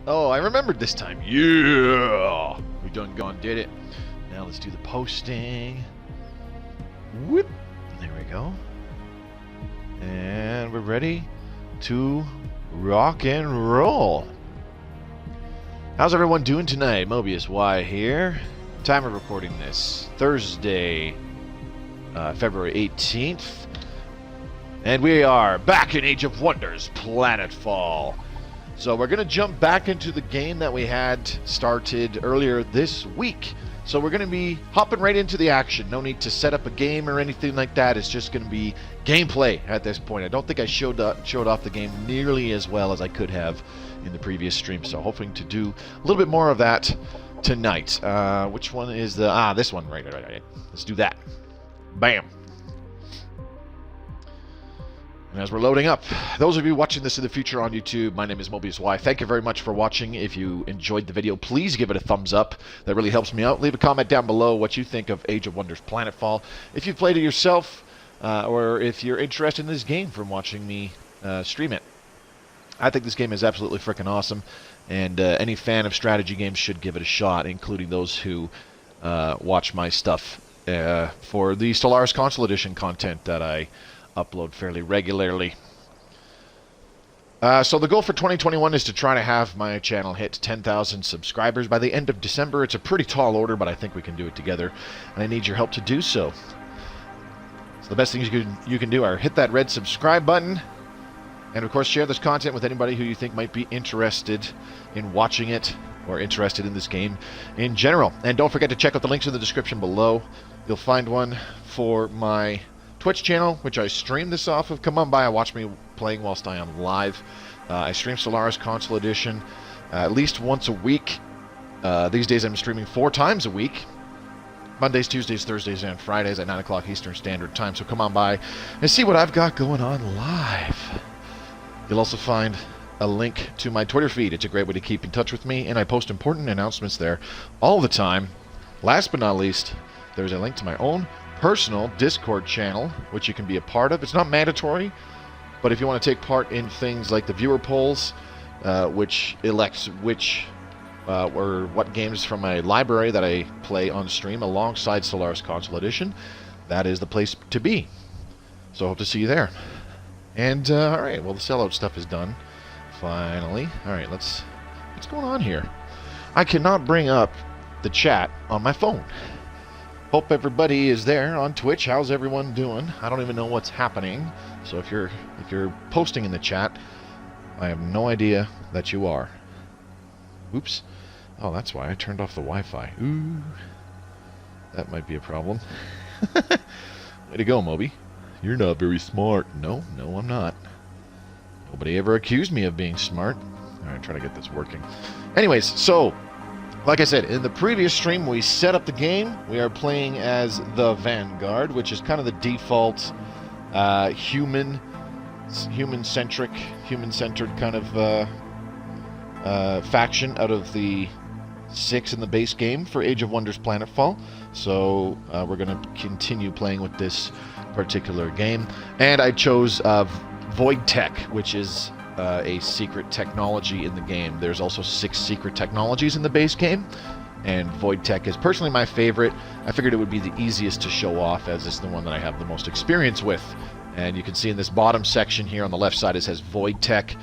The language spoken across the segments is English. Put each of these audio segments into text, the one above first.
Oh, I remembered this time. Yeah! We done gone did it. Now let's do the posting. Whoop! There we go. And we're ready to rock and roll. How's everyone doing tonight? Mobius Y here. Time of recording this, Thursday, February 18th. And we are back in Age of Wonders, Planetfall. So we're going to jump back into the game that we had started earlier this week. So we're going to be hopping right into the action. No need to set up a game or anything like that. It's just going to be gameplay at this point. I don't think I showed off the game nearly as well as I could have in the previous stream. So hoping to do a little bit more of that tonight. Which one is the... this one. Right. Let's do that. Bam. And as we're loading up, those of you watching this in the future on YouTube, my name is Mobius Y. Thank you very much for watching. If you enjoyed the video, please give it a thumbs up. That really helps me out. Leave a comment down below what you think of Age of Wonders Planetfall. If you've played it yourself, or if you're interested in this game from watching me stream it. I think this game is absolutely freaking awesome, and any fan of strategy games should give it a shot, including those who watch my stuff for the Stellaris Console Edition content that I upload fairly regularly. So the goal for 2021 is to try to have my channel hit 10,000 subscribers by the end of December. It's a pretty tall order, but I think we can do it together, and I need your help to do so. So the best things you can do are hit that red subscribe button, and of course share this content with anybody who you think might be interested in watching it or interested in this game in general. And don't forget to check out the links in the description below. You'll find one for my Twitch channel, which I stream this off of. Come on by and watch me playing whilst I am live. I stream Stellaris Console Edition at least once a week. These days I'm streaming 4 times a week. Mondays, Tuesdays, Thursdays, and Fridays at 9 o'clock Eastern Standard Time. So come on by and see what I've got going on live. You'll also find a link to my Twitter feed. It's a great way to keep in touch with me, and I post important announcements there all the time. Last but not least, there's a link to my own personal Discord channel, which you can be a part of. It's not mandatory, but if you want to take part in things like the viewer polls, which elects which or what games from my library that I play on stream alongside Stellaris Console Edition, that is the place to be. So I hope to see you there. And all right, well, the sellout stuff is done finally. All right, what's going on here? I cannot bring up the chat on my phone. Hope everybody is there on Twitch. How's everyone doing? I don't even know what's happening. So if you're posting in the chat, I have no idea that you are. Oops. Oh, that's why I turned off the Wi-Fi. Ooh. That might be a problem. Way to go, Moby. You're not very smart. No, I'm not. Nobody ever accused me of being smart. All right, try to get this working. Anyways, so like I said, in the previous stream, we set up the game. We are playing as the Vanguard, which is kind of the default human-centered kind of faction out of the 6 in the base game for Age of Wonders Planetfall. So we're going to continue playing with this particular game. And I chose Void Tech, which is a secret technology in the game. There's also 6 secret technologies in the base game, and Void Tech is personally my favorite. I figured it would be the easiest to show off, as it's the one that I have the most experience with. And you can see in this bottom section here on the left side, it says Void Tech.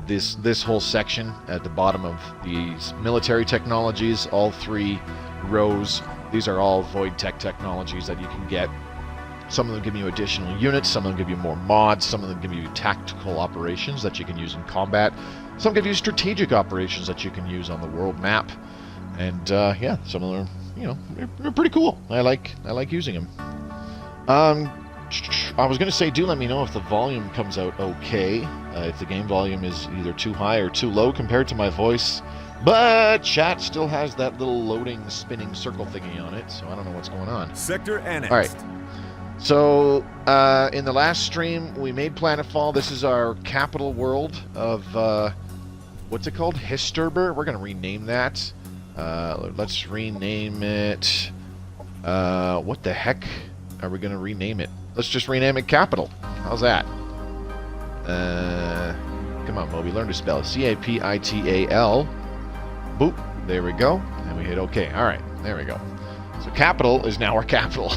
This whole section at the bottom of these military technologies, all 3 rows, these are all Void Tech technologies that you can get. Some of them give you additional units, some of them give you more mods, some of them give you tactical operations that you can use in combat. Some give you strategic operations that you can use on the world map. And yeah, some of them, they're pretty cool. I like using them. I was going to say, do let me know if the volume comes out okay. If the game volume is either too high or too low compared to my voice. But chat still has that little loading, spinning circle thingy on it, so I don't know what's going on. Sector annexed. All right. So, in the last stream, we made Planetfall. This is our capital world of, what's it called? Histurber? We're going to rename that. Let's rename it, what the heck are we going to rename it? Let's just rename it Capital. How's that? Come Come on, Moby, learn to spell. Capital. Boop. There we go. And we hit OK. All right. There we go. So capital is now our capital.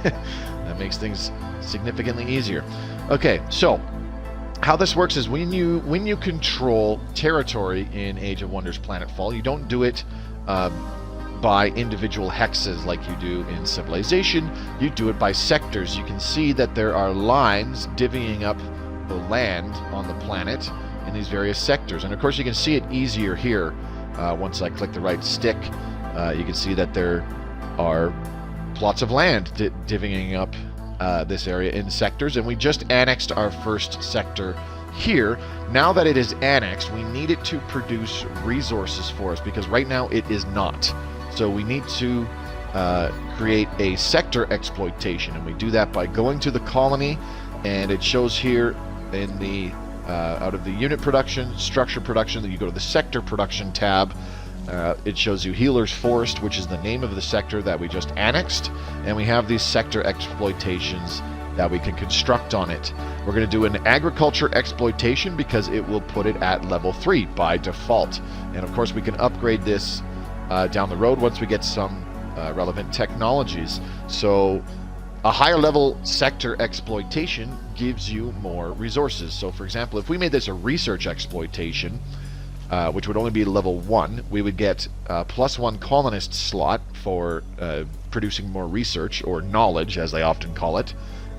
That makes things significantly easier. Okay, so how this works is when you control territory in Age of Wonders Planetfall, you don't do it by individual hexes like you do in Civilization. You do it by sectors. You can see that there are lines divvying up the land on the planet in these various sectors. And of course you can see it easier here. Once I click the right stick, you can see that there are plots of land divvying up this area in sectors, and we just annexed our first sector here. Now that it is annexed, we need it to produce resources for us, because right now it is not. So we need to create a sector exploitation, and we do that by going to the colony, and it shows here in the out of the unit production, structure production, that you go to the sector production tab. It shows you Healer's Forest, which is the name of the sector that we just annexed, and we have these sector exploitations that we can construct on it. We're going to do an agriculture exploitation because it will put it at level 3 by default, and of course we can upgrade this down the road once we get some relevant technologies. So a higher level sector exploitation gives you more resources. So for example, if we made this a research exploitation, which would only be level 1, we would get +1 colonist slot for producing more research, or knowledge as they often call it,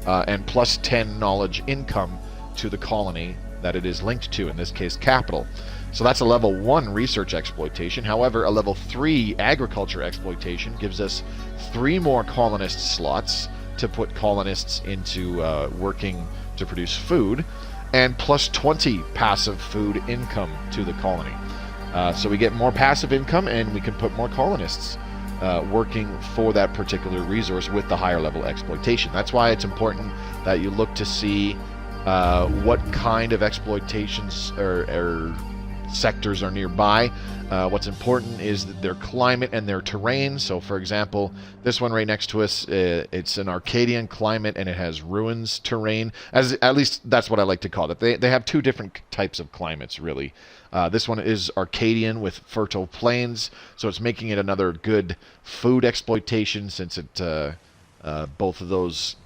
and +10 knowledge income to the colony that it is linked to, in this case capital. So that's a level 1 research exploitation. However, a level 3 agriculture exploitation gives us 3 more colonist slots to put colonists into working to produce food, and +20 passive food income to the colony. So we get more passive income, and we can put more colonists working for that particular resource with the higher level exploitation. That's why it's important that you look to see what kind of exploitations or sectors are nearby. What's important is their climate and their terrain. So for example, this one right next to us, it's an Arcadian climate, and it has ruins terrain. At least that's what I like to call it. They have 2 different types of climates, really. This one is Arcadian with fertile plains, so it's making it another good food exploitation, since it both of those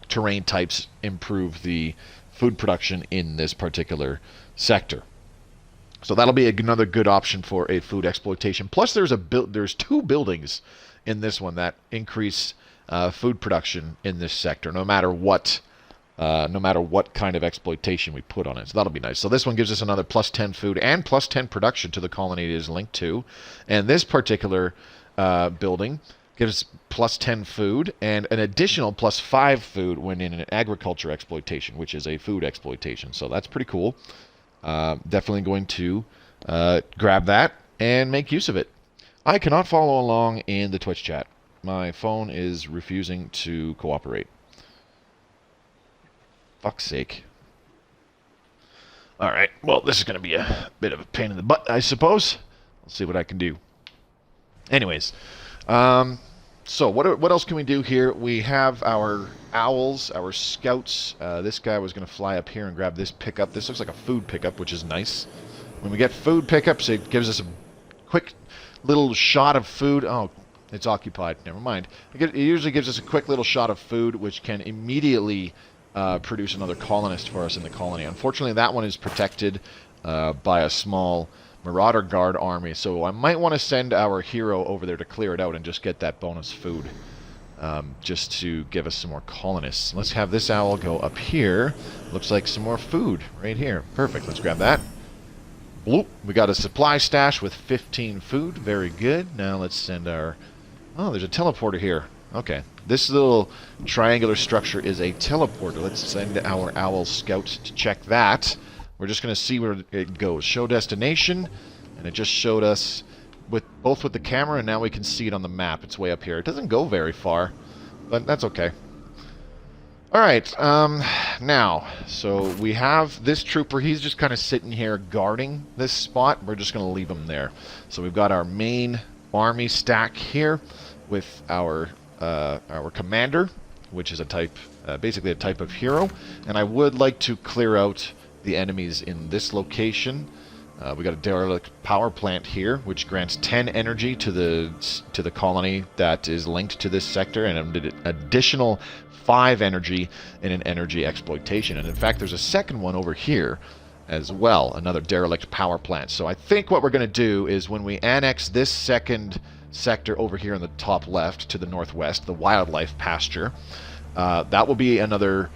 terrain types improve the food production in this particular sector. So that'll be another good option for a food exploitation. Plus, there's 2 buildings in this one that increase food production in this sector, no matter what kind of exploitation we put on it. So that'll be nice. So this one gives us another +10 food and +10 production to the colony it is linked to, and this particular building gives +10 food and an additional +5 food when in an agriculture exploitation, which is a food exploitation. So that's pretty cool. Definitely going to grab that and make use of it. I cannot follow along in the Twitch chat. My phone is refusing to cooperate. Fuck's sake. Alright, well, this is going to be a bit of a pain in the butt, I suppose. Let's see what I can do. Anyways, so what else can we do here? We have our owls, our scouts. This guy was going to fly up here and grab this pickup. This looks like a food pickup, which is nice. When we get food pickups, it gives us a quick little shot of food. Oh, it's occupied. Never mind. It usually gives us a quick little shot of food, which can immediately produce another colonist for us in the colony. Unfortunately, that one is protected by a small Marauder Guard army, so I might want to send our hero over there to clear it out and just get that bonus food, just to give us some more colonists. Let's have this owl go up here. Looks like some more food right here. Perfect. Let's grab that. Bloop. We got a supply stash with 15 food. Very good. Now let's send our... Oh, there's a teleporter here. Okay. This little triangular structure is a teleporter. Let's send our owl scouts to check that. We're just going to see where it goes. Show destination, and it just showed us both with the camera, and now we can see it on the map. It's way up here. It doesn't go very far, but that's okay. Alright, now, so we have this trooper. He's just kind of sitting here guarding this spot. We're just going to leave him there. So we've got our main army stack here with our commander, which is a type, basically a type of hero. And I would like to clear out the enemies in this location. We got a derelict power plant here, which grants 10 energy to the colony that is linked to this sector, and an additional 5 energy in an energy exploitation. And in fact, there's a second one over here as well, another derelict power plant. So I think what we're going to do is when we annex this second sector over here in the top left to the northwest, the wildlife pasture, that will be another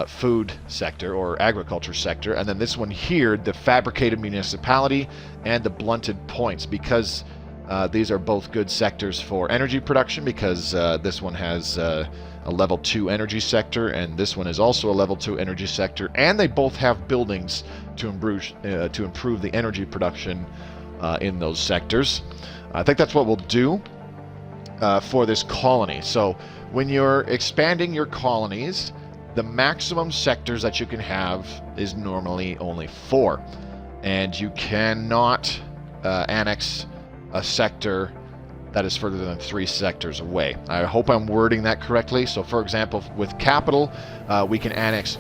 food sector or agriculture sector, and then this one here, the fabricated municipality and the blunted points, because these are both good sectors for energy production, because this one has a level 2 energy sector and this one is also a level 2 energy sector, and they both have buildings to improve the energy production in those sectors. I think that's what we'll do for this colony. So when you're expanding your colonies, the maximum sectors that you can have is normally only 4, and you cannot annex a sector that is further than 3 sectors away. I hope I'm wording that correctly. So for example, with Capital, we can annex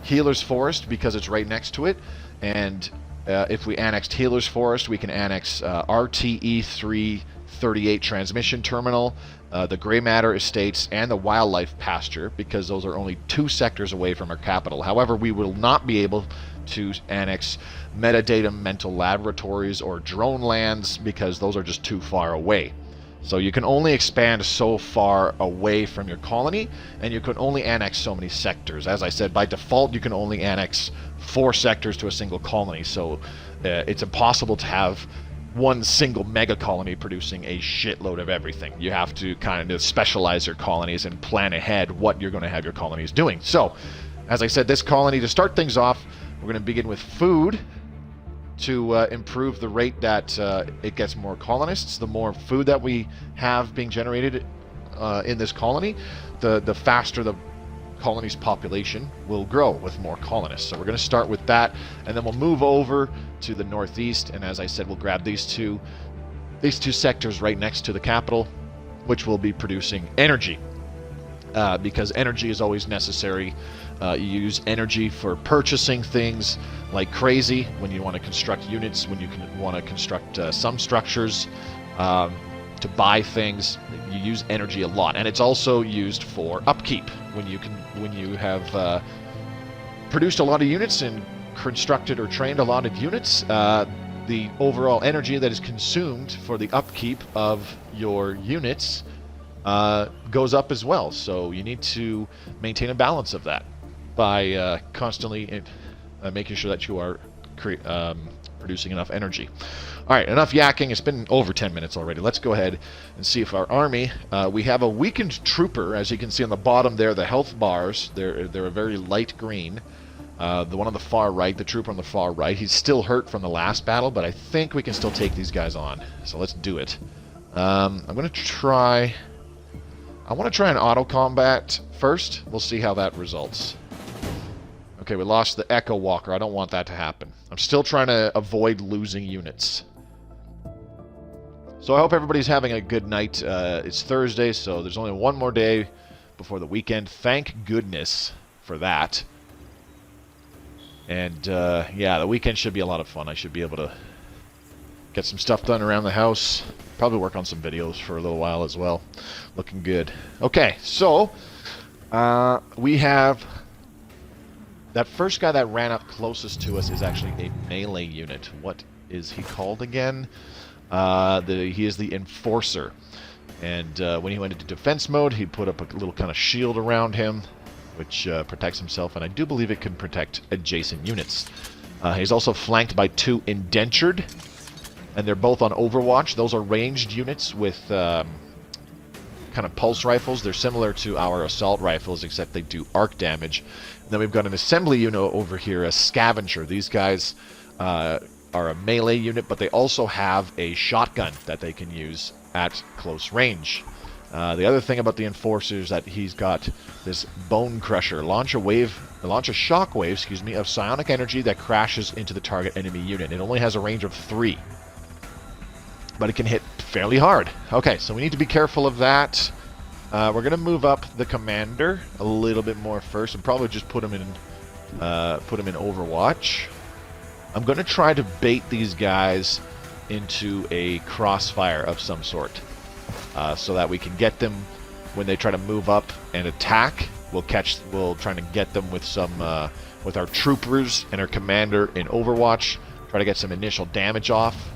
Healer's Forest because it's right next to it, and if we annexed Healer's Forest, we can annex RTE 338 transmission terminal, the Grey Matter Estates, and the Wildlife Pasture, because those are only 2 sectors away from our capital. However, we will not be able to annex Metadata Mental Laboratories or Drone Lands, because those are just too far away. So you can only expand so far away from your colony, and you can only annex so many sectors. As I said, by default, you can only annex 4 sectors to a single colony, so it's impossible to have one single mega colony producing a shitload of everything. You have to kind of specialize your colonies and plan ahead what you're going to have your colonies doing. So, as I said, this colony, to start things off, we're going to begin with food to improve the rate that it gets more colonists. The more food that we have being generated in this colony, the faster the colony's population will grow with more colonists. So we're going to start with that, and then we'll move over to the northeast, and as I said, we'll grab these two sectors right next to the capital, which will be producing energy, because energy is always necessary. You use energy for purchasing things like crazy when you want to construct units, when you want to construct some structures, to buy things. You use energy a lot, and it's also used for upkeep. When you have produced a lot of units and constructed or trained a lot of units, the overall energy that is consumed for the upkeep of your units goes up as well. So you need to maintain a balance of that by constantly making sure that you are producing enough energy. Alright, enough yakking. It's been over 10 minutes already. Let's go ahead and see if our army... we have a weakened trooper, as you can see on the bottom there, the health bars. They're a very light green. The one on the far right, the trooper on the far right, he's still hurt from the last battle, but I think we can still take these guys on. So let's do it. I'm going to try... I want to try an auto combat first. We'll see how that results. Okay, we lost the Echo Walker. I don't want that to happen. I'm still trying to avoid losing units. So I hope everybody's having a good night. It's Thursday, so there's only one more day before the weekend. Thank goodness for that. And, yeah, the weekend should be a lot of fun. I should be able to get some stuff done around the house. Probably work on some videos for a little while as well. Looking good. Okay, so we have... That first guy that ran up closest to us is actually a melee unit. What is he called again? He is the Enforcer. And when he went into defense mode, he put up a little kind of shield around him, which protects himself, and I do believe it can protect adjacent units. He's also flanked by 2 Indentured, and they're both on Overwatch. Those are ranged units with kind of pulse rifles. They're similar to our assault rifles, except they do arc damage. And then we've got an assembly unit over here, a Scavenger. These guys are a melee unit, but they also have a shotgun that they can use at close range. The other thing about the Enforcer is that he's got this Bone Crusher. Launch a shockwave, excuse me, of psionic energy that crashes into the target enemy unit. It only has a range of 3, but it can hit fairly hard. Okay, so we need to be careful of that. We're going to move up the commander a little bit more first, and probably just put him in put him in Overwatch. I'm going to try to bait these guys into a crossfire of some sort, so that we can get them when they try to move up and attack. We'll try to get them with some with our troopers and our commander in Overwatch. Try to get some initial damage off.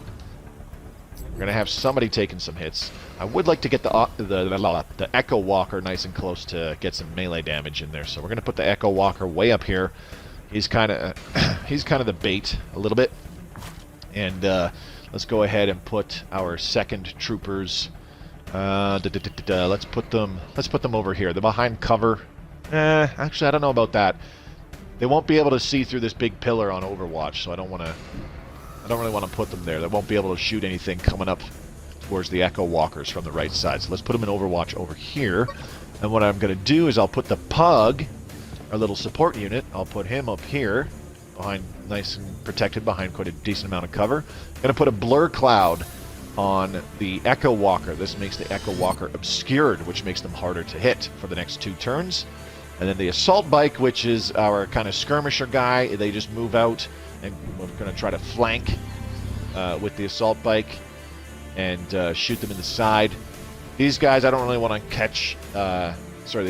We're gonna have somebody taking some hits. I would like to get the Echo Walker nice and close to get some melee damage in there. So we're gonna put the Echo Walker way up here. He's kind of the bait a little bit. And let's go ahead and put our second troopers. Let's put them over here. They're behind cover. Actually, I don't know about that. They won't be able to see through this big pillar on Overwatch, so I don't really want to put them there. They won't be able to shoot anything coming up towards the Echo Walkers from the right side. So let's put them in Overwatch over here. And what I'm going to do is I'll put the Pug, our little support unit, I'll put him up here, behind, nice and protected behind quite a decent amount of cover. I'm going to put a blur cloud on the Echo Walker. This makes the Echo Walker obscured, which makes them harder to hit for the next 2 turns. And then the Assault Bike, which is our kind of skirmisher guy, they just move out, and we're going to try to flank with the Assault Bike and shoot them in the side. These guys I don't really want to catch, the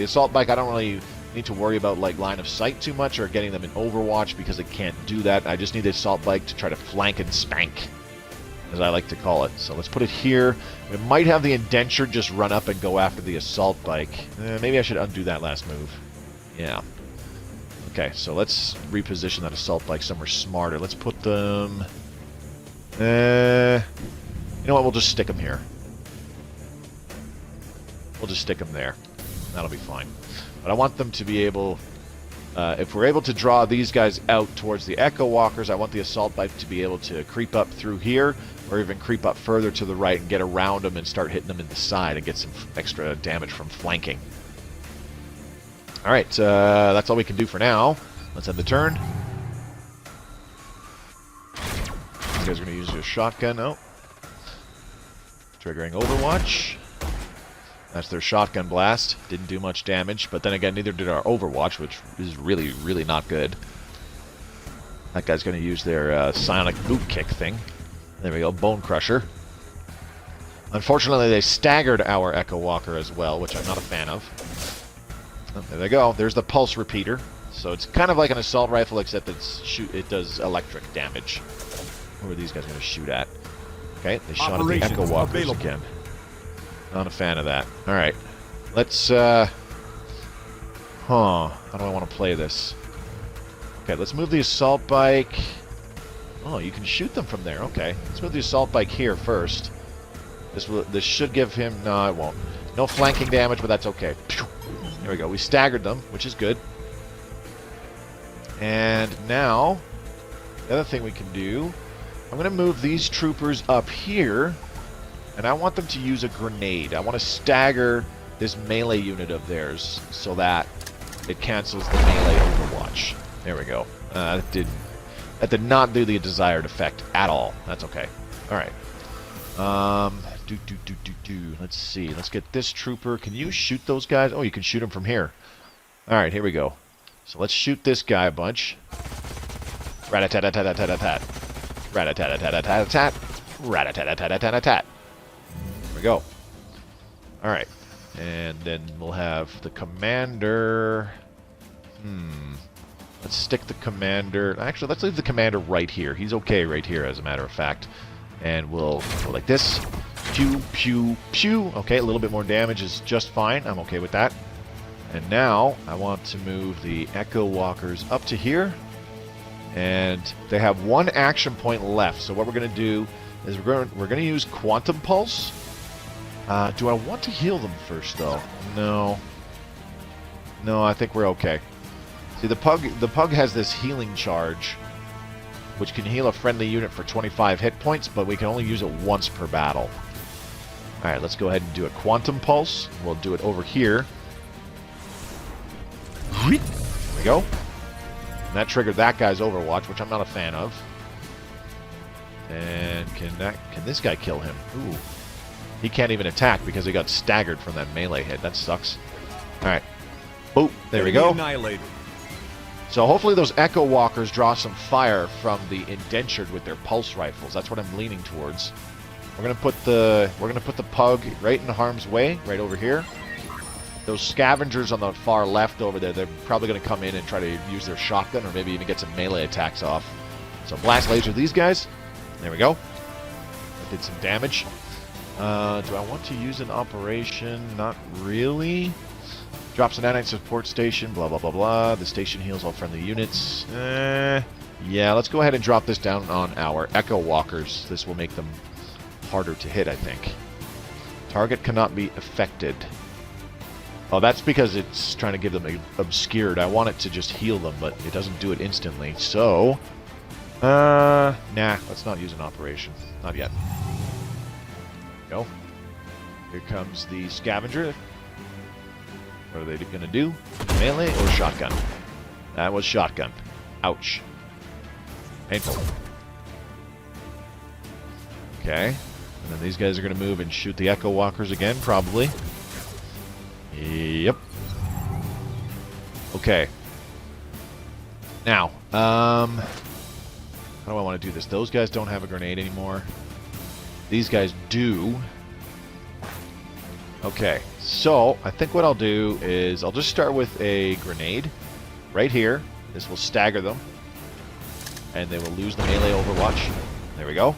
Assault Bike I don't really need to worry about like line of sight too much or getting them in Overwatch because it can't do that. I just need the Assault Bike to try to flank and spank, as I like to call it. So let's put it here. We might have the Indenture just run up and go after the Assault Bike. Maybe I should undo that last move. Yeah. Okay, so let's reposition that Assault Bike somewhere smarter. Let's put them... you know what, we'll just stick them here. We'll just stick them there. That'll be fine. But I want them to be able... if we're able to draw these guys out towards the Echo Walkers, I want the Assault Bike to be able to creep up through here, or even creep up further to the right and get around them and start hitting them in the side and get some extra damage from flanking. Alright, that's all we can do for now. Let's end the turn. You guys are going to use your shotgun. Oh. Triggering Overwatch. That's their shotgun blast. Didn't do much damage, but then again, neither did our Overwatch, which is really, really not good. That guy's going to use their Sonic Boot Kick thing. There we go, Bone Crusher. Unfortunately, they staggered our Echo Walker as well, which I'm not a fan of. Oh, there they go. There's the Pulse Repeater. So it's kind of like an assault rifle, except it does electric damage. Who are these guys going to shoot at? Okay, they shot at the Echo Walkers again. Not a fan of that. Alright. Let's, how do I want to play this? Okay, let's move the Assault Bike. Oh, you can shoot them from there. Okay. Let's move the Assault Bike here first. This should give him... No, it won't. No flanking damage, but that's okay. There we go. We staggered them, which is good. And now, the other thing we can do... I'm going to move these troopers up here, and I want them to use a grenade. I want to stagger this melee unit of theirs so that it cancels the melee Overwatch. There we go. That did not do the desired effect at all. That's okay. Alright. Let's see. Let's get this trooper. Can you shoot those guys? Oh, you can shoot them from here. Alright, here we go. So let's shoot this guy a bunch. Rat-a-tat-a-tat-a-tat-a-tat. Rat-a-tat-a-tat-a-tat-a-tat. Rat-a-tat-a-tat-a-tat-a-tat. There we go. Alright. And then we'll have the commander... Let's stick the commander... Actually, let's leave the commander right here. He's okay right here, as a matter of fact. And we'll go like this. Pew, pew, pew. Okay, a little bit more damage is just fine. I'm okay with that. And now, I want to move the Echo Walkers up to here. And they have one action point left. So what we're going to do is we're going to use Quantum Pulse. Do I want to heal them first, though? No. No, I think we're okay. See, the Pug has this healing charge, which can heal a friendly unit for 25 hit points, but we can only use it once per battle. Alright, let's go ahead and do a Quantum Pulse. We'll do it over here. There we go. And that triggered that guy's Overwatch, which I'm not a fan of. And can this guy kill him? Ooh. He can't even attack because he got staggered from that melee hit. That sucks. Alright. Boop. There we go. Annihilated. So hopefully those Echo Walkers draw some fire from the indentured with their pulse rifles. That's what I'm leaning towards. We're gonna put the pug right in harm's way, right over here. Those scavengers on the far left over there, they're probably gonna come in and try to use their shotgun or maybe even get some melee attacks off. So blast laser these guys. There we go. That did some damage. Do I want to use an operation? Not really. Drops an nanite support station, blah, blah, blah, blah. The station heals all friendly units. Yeah, let's go ahead and drop this down on our Echo Walkers. This will make them harder to hit, I think. Target cannot be affected. Oh, that's because it's trying to give them obscured. I want it to just heal them, but it doesn't do it instantly. So, nah, let's not use an operation. Not yet. Go. Here comes the scavenger. What are they going to do? Melee or shotgun? That was shotgun. Ouch. Painful. Okay. And then these guys are going to move and shoot the Echo Walkers again, probably. Yep. Okay. Now, how do I want to do this? Those guys don't have a grenade anymore. These guys do. Okay, so I think what I'll do is I'll just start with a grenade right here. This will stagger them. And they will lose the melee overwatch. There we go.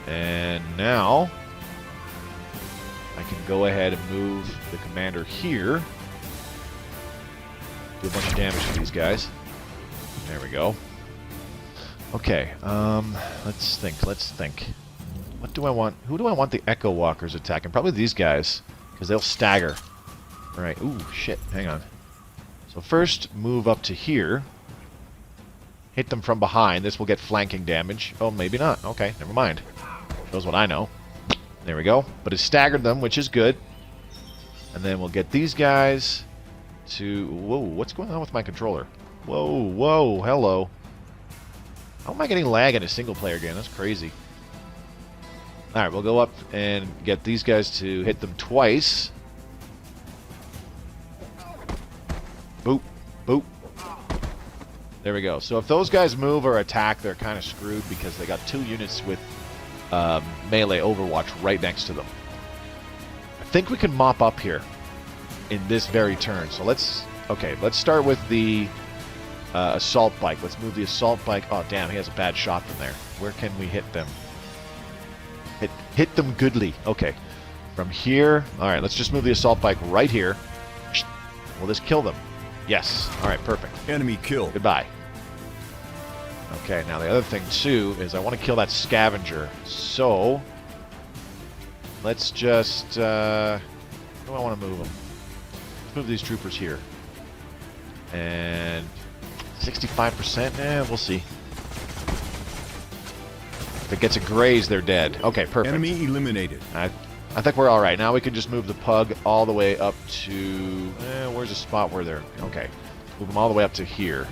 And now I can go ahead and move the commander here. Do a bunch of damage to these guys. There we go. Okay, let's think. What do I want? Who do I want the Echo Walkers attacking? Probably these guys, because they'll stagger. Alright, ooh, shit, hang on. So first, move up to here. Hit them from behind. This will get flanking damage. Oh, maybe not. Okay, never mind. Shows what I know. There we go. But it staggered them, which is good. And then we'll get these guys to... Whoa, what's going on with my controller? Whoa, hello. How am I getting lag in a single player game? That's crazy. Alright, we'll go up and get these guys to hit them twice. Boop, boop. There we go. So if those guys move or attack, they're kind of screwed because they got 2 units with melee overwatch right next to them. I think we can mop up here in this very turn. So let's start with the assault bike. Let's move the assault bike. Oh, damn, he has a bad shot from there. Where can we hit them? Hit them goodly. Okay. From here. Alright, let's just move the assault bike right here. Will this kill them? Yes. Alright, perfect. Enemy killed. Goodbye. Okay, now the other thing, too, is I want to kill that scavenger. So, let's just... where do I want to move them? Let's move these troopers here. And... 65%? We'll see. If it gets a graze, they're dead. Okay, perfect. Enemy eliminated. I think we're alright. Now we can just move the pug all the way up to... where's the spot where they're... Okay. Move them all the way up to here.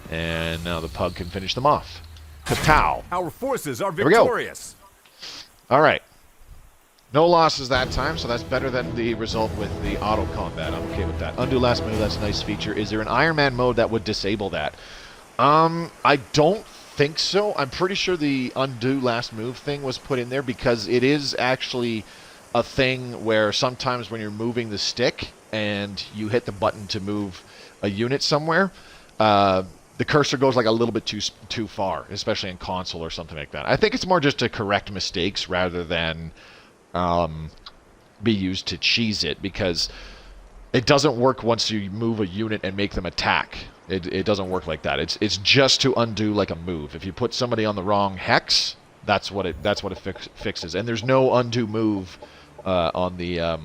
And now the pug can finish them off. Kapow! Our forces are victorious. Alright. No losses that time, so that's better than the result with the auto combat. I'm okay with that. Undo last move, that's a nice feature. Is there an Iron Man mode that would disable that? I don't think so. I'm pretty sure the undo last move thing was put in there because it is actually a thing where sometimes when you're moving the stick and you hit the button to move a unit somewhere, the cursor goes like a little bit too far, especially in console or something like that. I think it's more just to correct mistakes rather than be used to cheese it, because it doesn't work once you move a unit and make them attack. It doesn't work like that. It's just to undo like a move. If you put somebody on the wrong hex, that's what it fixes. And there's no undo move on the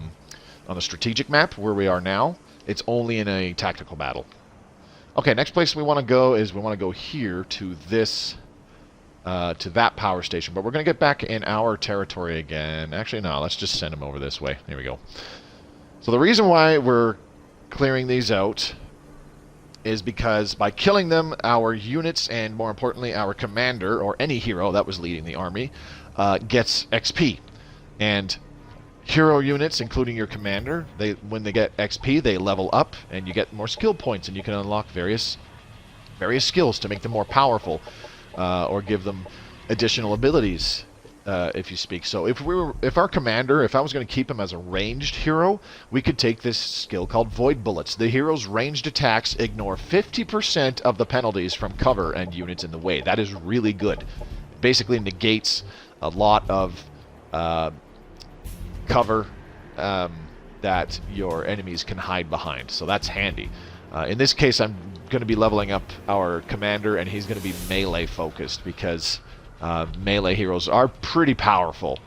strategic map where we are now. It's only in a tactical battle. Okay, next place we want to go is we want to go here to this to that power station. But we're going to get back in our territory again. Actually, no, let's just send them over this way. Here we go. So the reason why we're clearing these out is because by killing them, our units, and more importantly, our commander, or any hero that was leading the army, gets XP. And hero units, including your commander, when they get XP, they level up, and you get more skill points, and you can unlock various skills to make them more powerful, or give them additional abilities, if you speak. So if our commander, if I was going to keep him as a ranged hero, we could take this skill called Void Bullets. The hero's ranged attacks ignore 50% of the penalties from cover and units in the way. That is really good. Basically negates a lot of cover that your enemies can hide behind. So that's handy. In this case, I'm going to be leveling up our commander, and he's going to be melee focused because melee heroes are pretty powerful,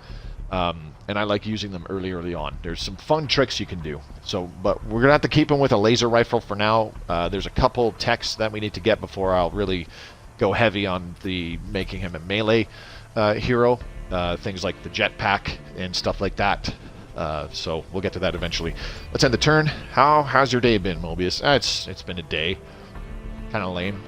and I like using them early on. There's some fun tricks you can do. So, but we're going to have to keep him with a laser rifle for now. There's a couple techs that we need to get before I'll really go heavy on making him a melee hero. Things like the jetpack and stuff like that. So we'll get to that eventually. Let's end the turn. How's your day been, Mobius? It's been a day. Kind of lame.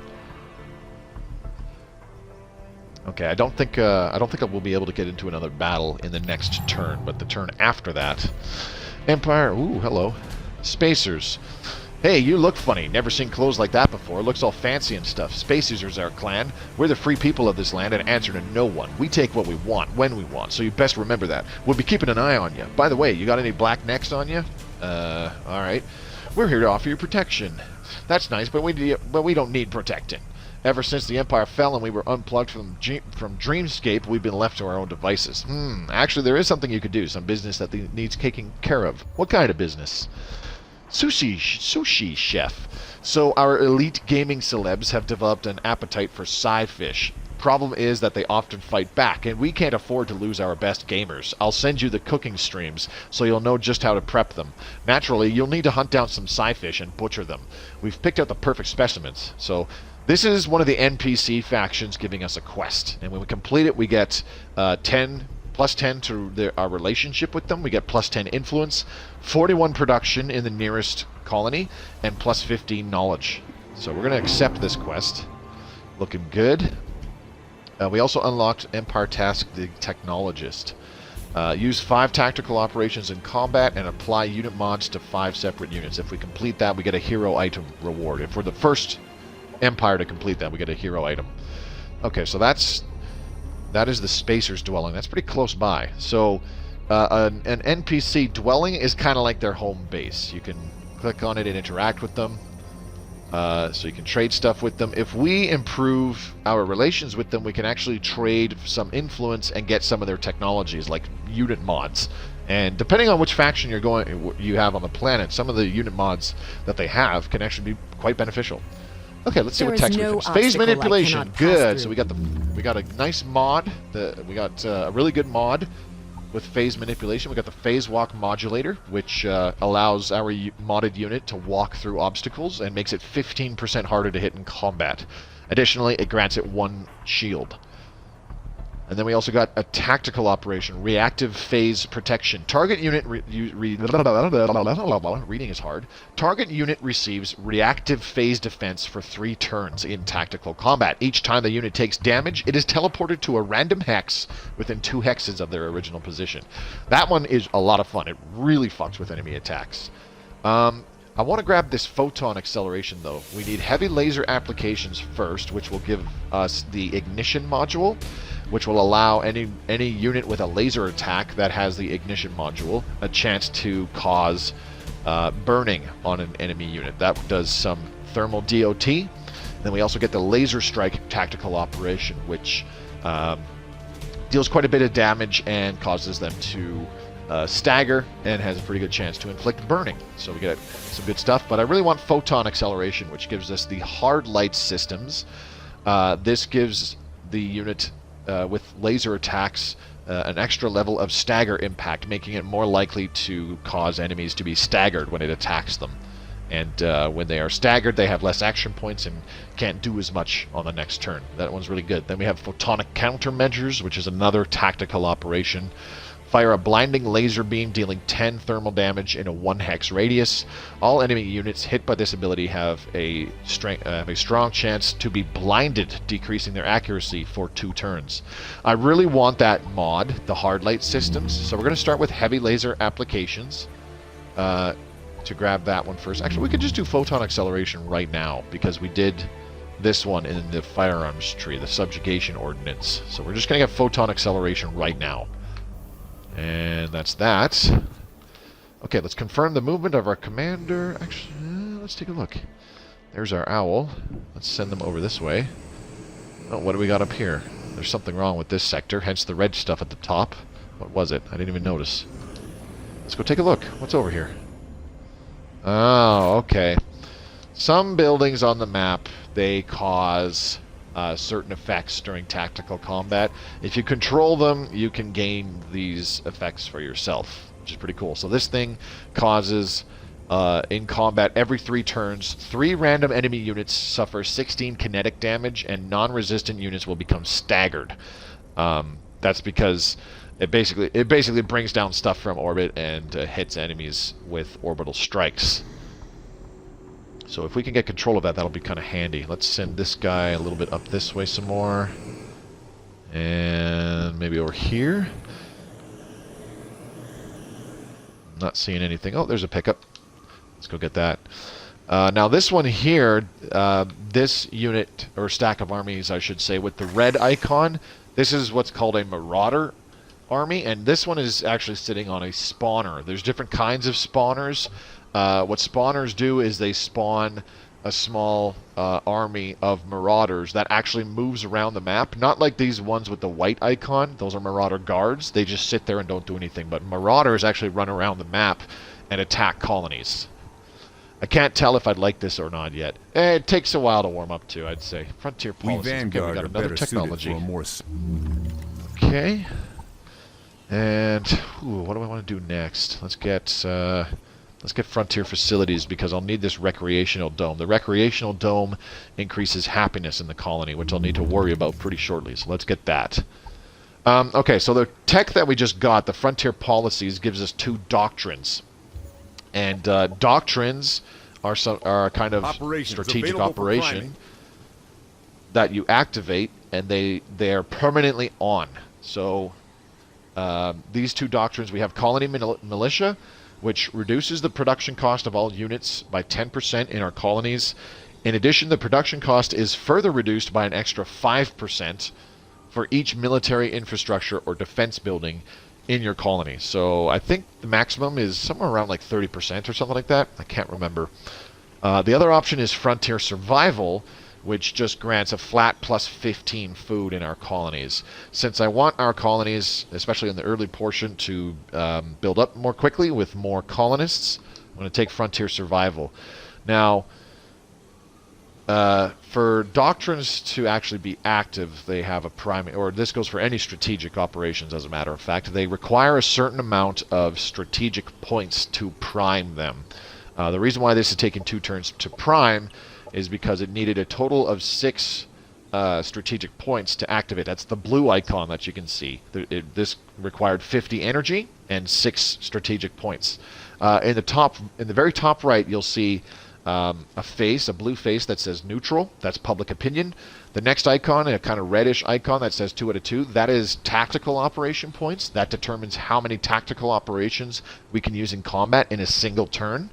Okay, I don't think I will be able to get into another battle in the next turn, but the turn after that, Empire. Ooh, hello, Spacers. Hey, you look funny. Never seen clothes like that before. Looks all fancy and stuff. Spacers is our clan. We're the free people of this land and answer to no one. We take what we want when we want, so you best remember that. We'll be keeping an eye on you. By the way, you got any black necks on you? Alright. We're here to offer you protection. That's nice, but we don't need protecting. Ever since the Empire fell and we were unplugged from Dreamscape, we've been left to our own devices. Actually, there is something you could do. Some business that needs taking care of. What kind of business? Sushi chef. So our elite gaming celebs have developed an appetite for sci-fish. Problem is that they often fight back, and we can't afford to lose our best gamers. I'll send you the cooking streams, so you'll know just how to prep them. Naturally, you'll need to hunt down some sci-fish and butcher them. We've picked out the perfect specimens. So this is one of the NPC factions giving us a quest, and when we complete it, we get plus 10 to our relationship with them. We get plus 10 influence, 41 production in the nearest colony, and plus 15 knowledge. So we're going to accept this quest. Looking good. We also unlocked Empire Task, the Technologist. Use 5 tactical operations in combat and apply unit mods to 5 separate units. If we complete that, we get a hero item reward. If we're the first Empire to complete that, we get a hero item. Okay, so that is the Spacers dwelling. That's pretty close by. So an NPC dwelling is kind of like their home base. You can click on it and interact with them. So you can trade stuff with them. If we improve our relations with them, we can actually trade some influence and get some of their technologies, like unit mods. And depending on which faction you have on the planet, some of the unit mods that they have can actually be quite beneficial. Okay, let's see what text we can. Phase manipulation, good. So we got a nice mod. We got a really good mod with phase manipulation. We got the phase walk modulator, which allows our modded unit to walk through obstacles and makes it 15% harder to hit in combat. Additionally, it grants it 1 shield. And then we also got a tactical operation, reactive phase protection. Target unit reading is hard. Target unit receives reactive phase defense for 3 turns in tactical combat. Each time the unit takes damage, it is teleported to a random hex within 2 hexes of their original position. That one is a lot of fun. It really fucks with enemy attacks. I want to grab this photon acceleration though. We need heavy laser applications first, which will give us the ignition module, which will allow any unit with a laser attack that has the ignition module a chance to cause burning on an enemy unit. That does some thermal DOT. Then we also get the laser strike tactical operation, which deals quite a bit of damage and causes them to stagger and has a pretty good chance to inflict burning. So we get some good stuff, but I really want photon acceleration, which gives us the hard light systems. This gives the unit with laser attacks an extra level of stagger impact, making it more likely to cause enemies to be staggered when it attacks them. And when they are staggered, they have less action points and can't do as much on the next turn. That one's really good. Then we have photonic countermeasures, which is another tactical operation Fire a blinding laser beam dealing 10 thermal damage in a 1 hex radius. All enemy units hit by this ability have a strong chance to be blinded, decreasing their accuracy for 2 turns. I really want that mod, the hard light systems, so we're going to start with heavy laser applications to grab that one first. Actually, we could just do photon acceleration right now because we did this one in the firearms tree, the subjugation ordinance. So we're just going to get photon acceleration right now. And that's that. Okay, let's confirm the movement of our commander. Actually, let's take a look. There's our owl. Let's send them over this way. Oh, what do we got up here? There's something wrong with this sector, hence the red stuff at the top. What was it? I didn't even notice. Let's go take a look. What's over here? Oh, okay. Some buildings on the map, they cause certain effects during tactical combat. If you control them, you can gain these effects for yourself, which is pretty cool. So this thing causes, in combat, every 3 turns, 3 random enemy units suffer 16 kinetic damage, and non-resistant units will become staggered. That's because it basically brings down stuff from orbit and hits enemies with orbital strikes. So if we can get control of that, that'll be kind of handy. Let's send this guy a little bit up this way some more. And maybe over here. Not seeing anything. Oh, there's a pickup. Let's go get that. Now this one here, this unit, or stack of armies, I should say, with the red icon, this is what's called a Marauder army, and this one is actually sitting on a spawner. There's different kinds of spawners. What spawners do is they spawn a small army of marauders that actually moves around the map. Not like these ones with the white icon. Those are marauder guards. They just sit there and don't do anything. But marauders actually run around the map and attack colonies. I can't tell if I'd like this or not yet. It takes a while to warm up to, I'd say. Frontier policy. Okay, we got another technology. Okay. And what do I want to do next? Let's get Frontier Facilities, because I'll need this Recreational Dome. The Recreational Dome increases happiness in the colony, which I'll need to worry about pretty shortly. So let's get that. Okay, so the tech that we just got, the Frontier Policies, gives us 2 doctrines. And doctrines are a kind of strategic operation that you activate, and they are permanently on. So these 2 doctrines, we have Colony Militia, which reduces the production cost of all units by 10% in our colonies. In addition, the production cost is further reduced by an extra 5% for each military infrastructure or defense building in your colony. So I think the maximum is somewhere around like 30% or something like that. I can't remember. The other option is Frontier Survival, which just grants a flat plus 15 food in our colonies. Since I want our colonies, especially in the early portion, to build up more quickly with more colonists, I'm going to take Frontier Survival. Now, for doctrines to actually be active, they have a primary, or this goes for any strategic operations as a matter of fact, they require a certain amount of strategic points to prime them. The reason why this is taking 2 turns to prime is because it needed a total of 6 strategic points to activate. That's the blue icon that you can see. This required 50 energy and 6 strategic points. In the very top right, you'll see a blue face that says neutral. That's public opinion. The next icon, a kind of reddish icon that says 2 out of 2, that is tactical operation points. That determines how many tactical operations we can use in combat in a single turn.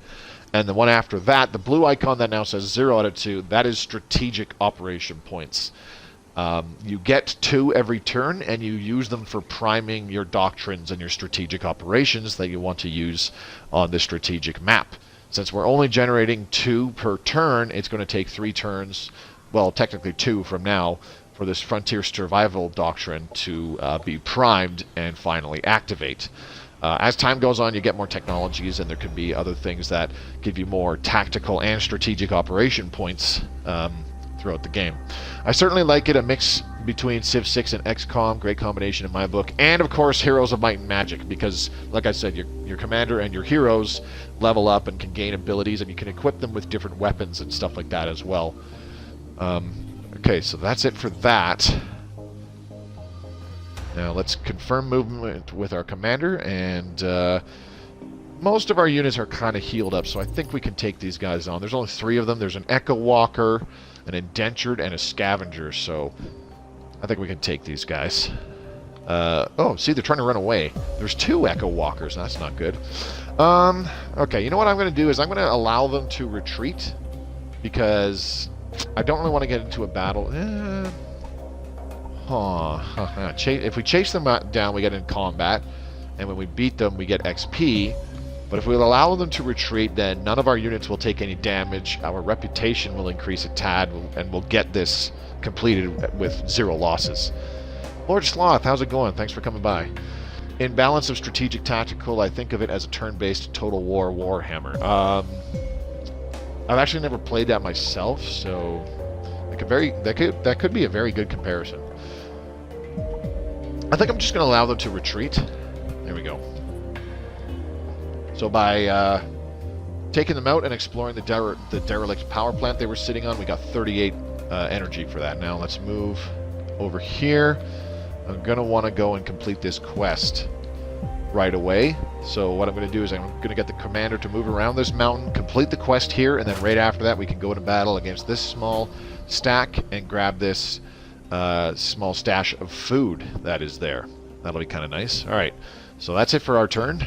And the one after that, the blue icon that now says 0 out of 2, that is strategic operation points. You get 2 every turn, and you use them for priming your doctrines and your strategic operations that you want to use on the strategic map. Since we're only generating 2 per turn, it's going to take 3 turns, well, technically 2 from now, for this Frontier Survival Doctrine to be primed and finally activate. As time goes on, you get more technologies, and there could be other things that give you more tactical and strategic operation points throughout the game. I certainly like it, a mix between Civ 6 and XCOM, great combination in my book, and of course Heroes of Might and Magic, because like I said, your commander and your heroes level up and can gain abilities, and you can equip them with different weapons and stuff like that as well. Okay, so that's it for that. Now let's confirm movement with our commander, and most of our units are kind of healed up, so I think we can take these guys on. There's only 3 of them. There's an Echo Walker, an Indentured, and a Scavenger, so I think we can take these guys. Oh, see, they're trying to run away. There's 2 Echo Walkers. That's not good. Okay, you know what I'm going to do is I'm going to allow them to retreat, because I don't really want to get into a battle. If we chase them down, we get in combat, and when we beat them, we get XP. But if we allow them to retreat, then none of our units will take any damage. Our reputation will increase a tad, and we'll get this completed with 0 losses. Lord Sloth, how's it going? Thanks for coming by. In Balance of Strategic Tactical, I think of it as a turn-based Total War Warhammer. I've actually never played that myself, so that could be a very good comparison. I think I'm just going to allow them to retreat. There we go. So by taking them out and exploring the derelict power plant they were sitting on, we got 38 energy for that. Now let's move over here. I'm going to want to go and complete this quest right away. So what I'm going to do is I'm going to get the commander to move around this mountain, complete the quest here, and then right after that we can go into battle against this small stack and grab this small stash of food that is there. That'll be kind of nice. Alright, so that's it for our turn.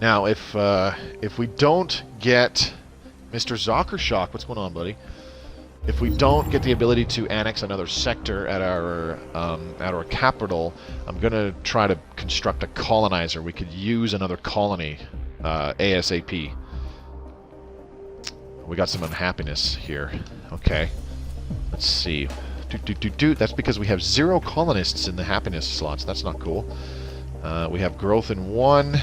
Now, if we don't get Mr. Zockershock, what's going on, buddy? If we don't get the ability to annex another sector at our capital, I'm gonna try to construct a colonizer. We could use another colony ASAP. We got some unhappiness here. Okay, let's see. That's because we have 0 colonists in the happiness slots. That's not cool. We have growth in 1.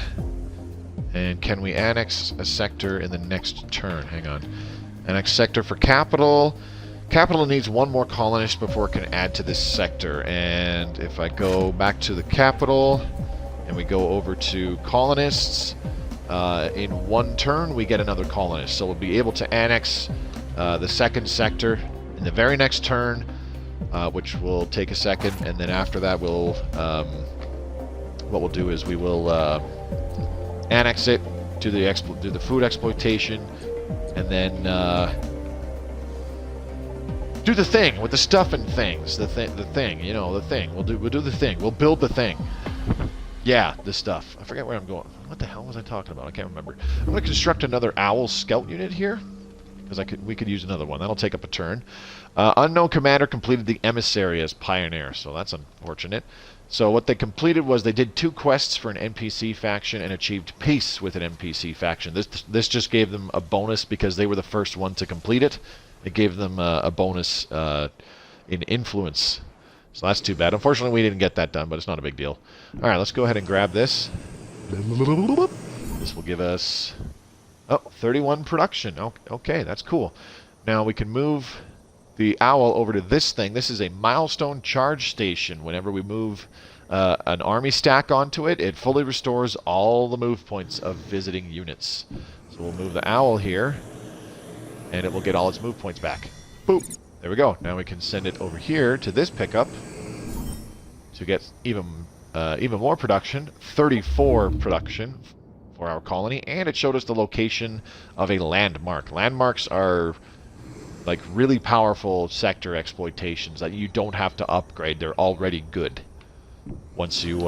And can we annex a sector in the next turn? Hang on. Annex sector for capital. Capital needs 1 more colonist before it can add to this sector. And if I go back to the capital and we go over to colonists, in 1 turn we get another colonist. So we'll be able to annex the 2nd sector in the very next turn, which will take a second. And then after that, we'll what we'll do is we will annex it, do the food exploitation, and then do the thing with the stuff and things. The thing, you know, the thing. We'll do the thing. We'll build the thing. Yeah, the stuff. I forget where I'm going. What the hell was I talking about? I can't remember. I'm going to construct another owl scout unit here, because we could use another one. That'll take up a turn. Unknown commander completed the emissary as pioneer, so that's unfortunate. So what they completed was they did 2 quests for an NPC faction and achieved peace with an NPC faction. This just gave them a bonus because they were the first one to complete it. It gave them a bonus in influence. So that's too bad. Unfortunately, we didn't get that done, but it's not a big deal. All right, let's go ahead and grab this. This will give us 31 production. Okay, that's cool. Now we can move the owl over to this thing. This is a milestone charge station. Whenever we move an army stack onto it, it fully restores all the move points of visiting units. So we'll move the owl here, and it will get all its move points back. Boop! There we go. Now we can send it over here to this pickup to get even more production. 34 production for our colony, and it showed us the location of a landmark. Landmarks are like really powerful sector exploitations that you don't have to upgrade. They're already good once you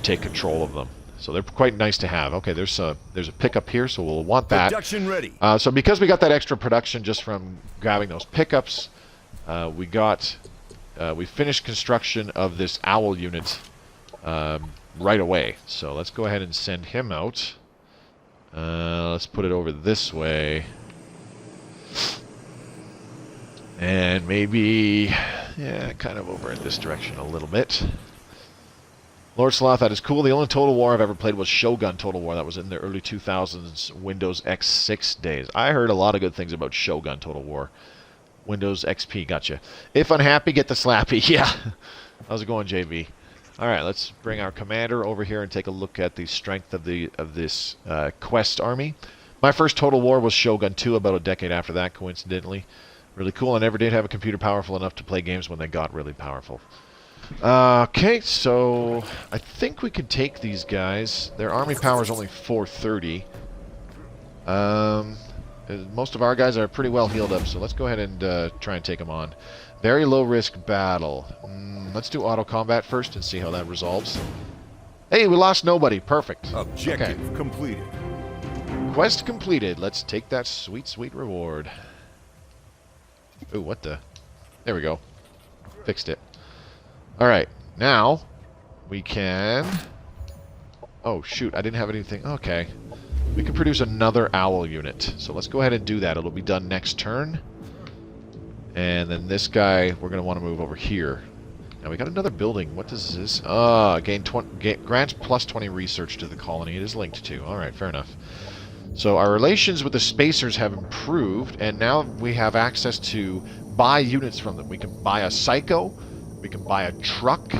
take control of them. So they're quite nice to have. Okay, there's a pickup here, so we'll want that. Production ready. So because we got that extra production just from grabbing those pickups, we finished construction of this owl unit right away. So let's go ahead and send him out. Let's put it over this way. And maybe, yeah, kind of over in this direction a little bit. Lord Sloth, that is cool. The only Total War I've ever played was Shogun Total War. That was in the early 2000s Windows X6 days. I heard a lot of good things about Shogun Total War. Windows XP, gotcha. If unhappy, get the slappy. Yeah. How's it going, JV? All right, let's bring our commander over here and take a look at the strength of this quest army. My first Total War was Shogun 2, about a decade after that, coincidentally. Really cool. I never did have a computer powerful enough to play games when they got really powerful. Okay, so I think we could take these guys. Their army power is only 430. Most of our guys are pretty well healed up, so let's go ahead and try and take them on. Very low risk battle. Let's do auto combat first and see how that resolves. Hey, we lost nobody. Perfect. Objective completed. Quest completed. Let's take that sweet, sweet reward. Ooh, what the? There we go. Fixed it. Alright, now we can... Oh, shoot, I didn't have anything. Okay. We can produce another owl unit. So let's go ahead and do that. It'll be done next turn. And then this guy, we're going to want to move over here. Now we got another building. What does this? Grants plus 20 research to the colony. It is linked to. Alright, fair enough. So our relations with the spacers have improved, and now we have access to buy units from them. We can buy a Psycho, we can buy a truck,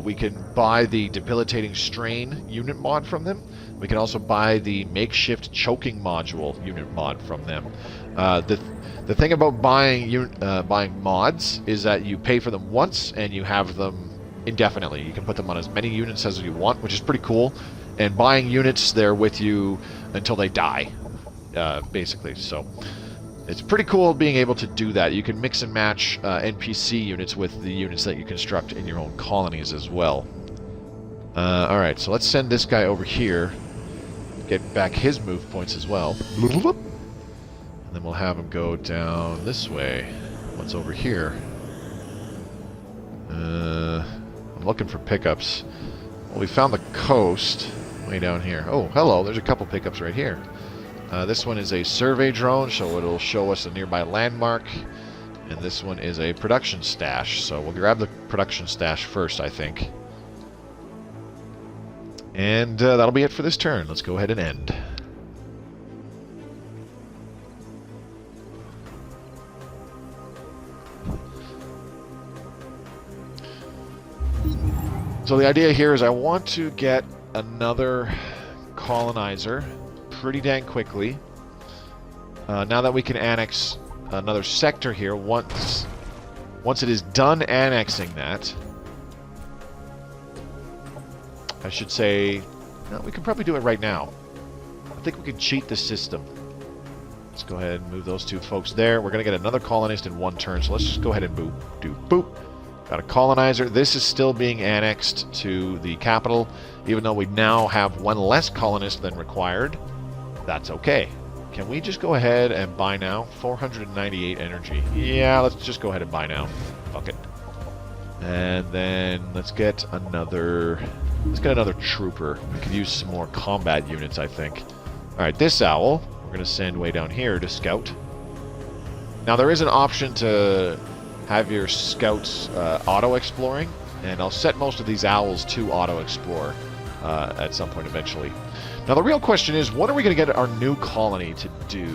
we can buy the debilitating strain unit mod from them. We can also buy the makeshift choking module unit mod from them. The thing about buying mods is that you pay for them once and you have them indefinitely. You can put them on as many units as you want, which is pretty cool. And buying units, they're with you until they die, basically. So it's pretty cool being able to do that. You can mix and match NPC units with the units that you construct in your own colonies as well. Alright, so let's send this guy over here. Get back his move points as well. And then we'll have him go down this way. What's over here? I'm looking for pickups. Well, we found the coast way down here. Oh, hello. There's a couple pickups right here. This one is a survey drone, so it'll show us a nearby landmark. And this one is a production stash. So we'll grab the production stash first, I think. And that'll be it for this turn. Let's go ahead and end. So the idea here is I want to get another colonizer pretty dang quickly. Now that we can annex another sector here, once it is done annexing that, I should say, no, we can probably do it right now. I think we can cheat the system. Let's go ahead and move those two folks there. We're going to get another colonist in one turn, so let's just go ahead and do boop. Got a colonizer. This is still being annexed to the capital, even though we now have one less colonist than required. That's okay. Can we just go ahead and buy now? 498 energy. Yeah, let's just go ahead and buy now. Fuck it. And then let's get another trooper. We could use some more combat units, I think. Alright, this owl, we're going to send way down here to scout. Now, there is an option to have your scouts auto-exploring, and I'll set most of these owls to auto-explore at some point eventually. Now, the real question is, what are we going to get our new colony to do?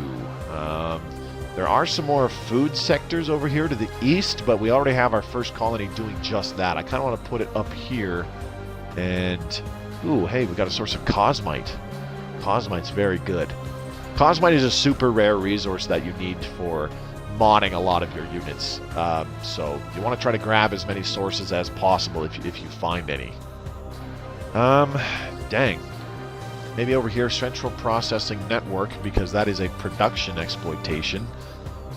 There are some more food sectors over here to the east, but we already have our first colony doing just that. I kind of want to put it up here, and... Ooh, hey, we got a source of Cosmite. Cosmite's very good. Cosmite is a super rare resource that you need for modding a lot of your units. So you want to try to grab as many sources as possible if you find any. Dang. Maybe over here, Central Processing Network, because that is a production exploitation.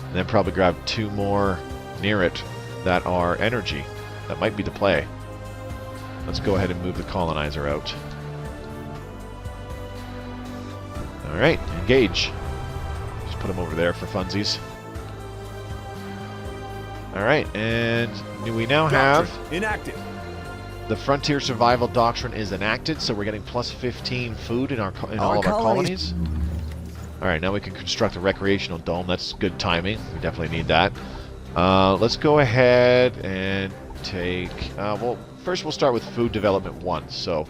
And then probably grab two more near it that are energy. That might be the play. Let's go ahead and move the colonizer out. Alright, engage. Just put him over there for funsies. Alright, and we now have... Inactive. The Frontier Survival Doctrine is enacted, so we're getting plus 15 food in all of our colonies. Alright, now we can construct a recreational dome. That's good timing. We definitely need that. Let's go ahead and take... well, first we'll start with Food Development 1. So,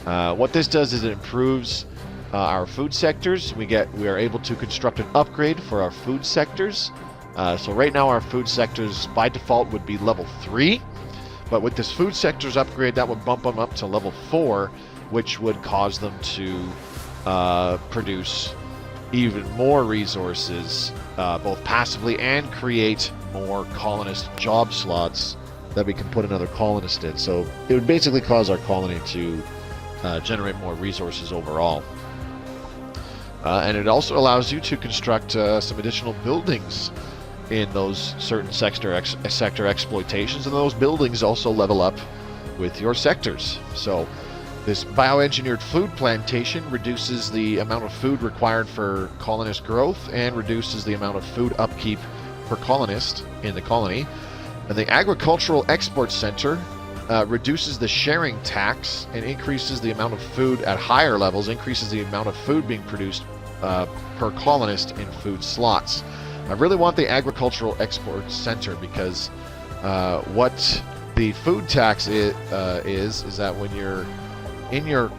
what this does is it improves our food sectors. We are able to construct an upgrade for our food sectors. So right now our food sectors by default would be level 3. But with this food sectors upgrade, that would bump them up to level 4, which would cause them to produce even more resources, both passively, and create more colonist job slots that we can put another colonist in. So it would basically cause our colony to generate more resources overall. And it also allows you to construct some additional buildings in those certain sector exploitations, and those buildings also level up with your sectors. So this bioengineered food plantation reduces the amount of food required for colonist growth and reduces the amount of food upkeep per colonist in the colony. And the agricultural export center reduces the sharing tax and increases the amount of food at higher levels, increases the amount of food being produced per colonist in food slots. I really want the agricultural export center because what the food tax is that when you're in your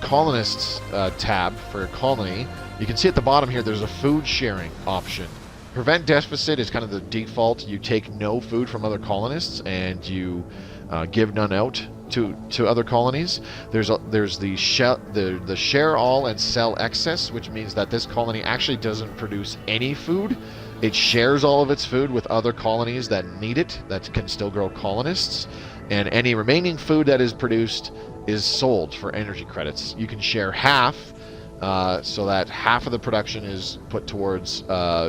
colonists tab for your colony, you can see at the bottom here there's a food sharing option. Prevent deficit is kind of the default. You take no food from other colonists and you give none out to other colonies. There's the share all and sell excess, which means that this colony actually doesn't produce any food. It shares all of its food with other colonies that need it, that can still grow colonists, and any remaining food that is produced is sold for energy credits. You can share half, so that half of the production is put towards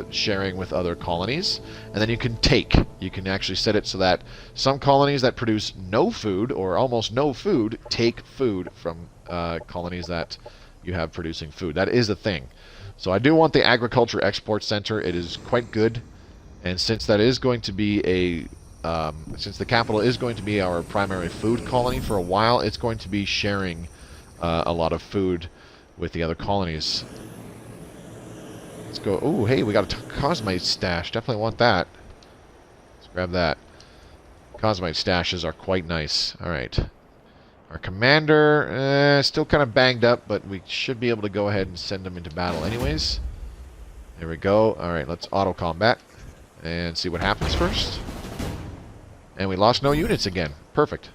sharing with other colonies, and then you can take. You can actually set it so that some colonies that produce no food or almost no food take food from colonies that you have producing food. That is a thing. So I do want the agriculture export center. It is quite good, and since that is going to be since the capital is going to be our primary food colony for a while, it's going to be sharing a lot of food with the other colonies. Let's go. Oh, hey, we got a Cosmite stash. Definitely want that. Let's grab that. Cosmite stashes are quite nice. All right. Our commander, still kind of banged up, but we should be able to go ahead and send him into battle anyways. There we go. All right, let's auto combat and see what happens first. And we lost no units again. Perfect.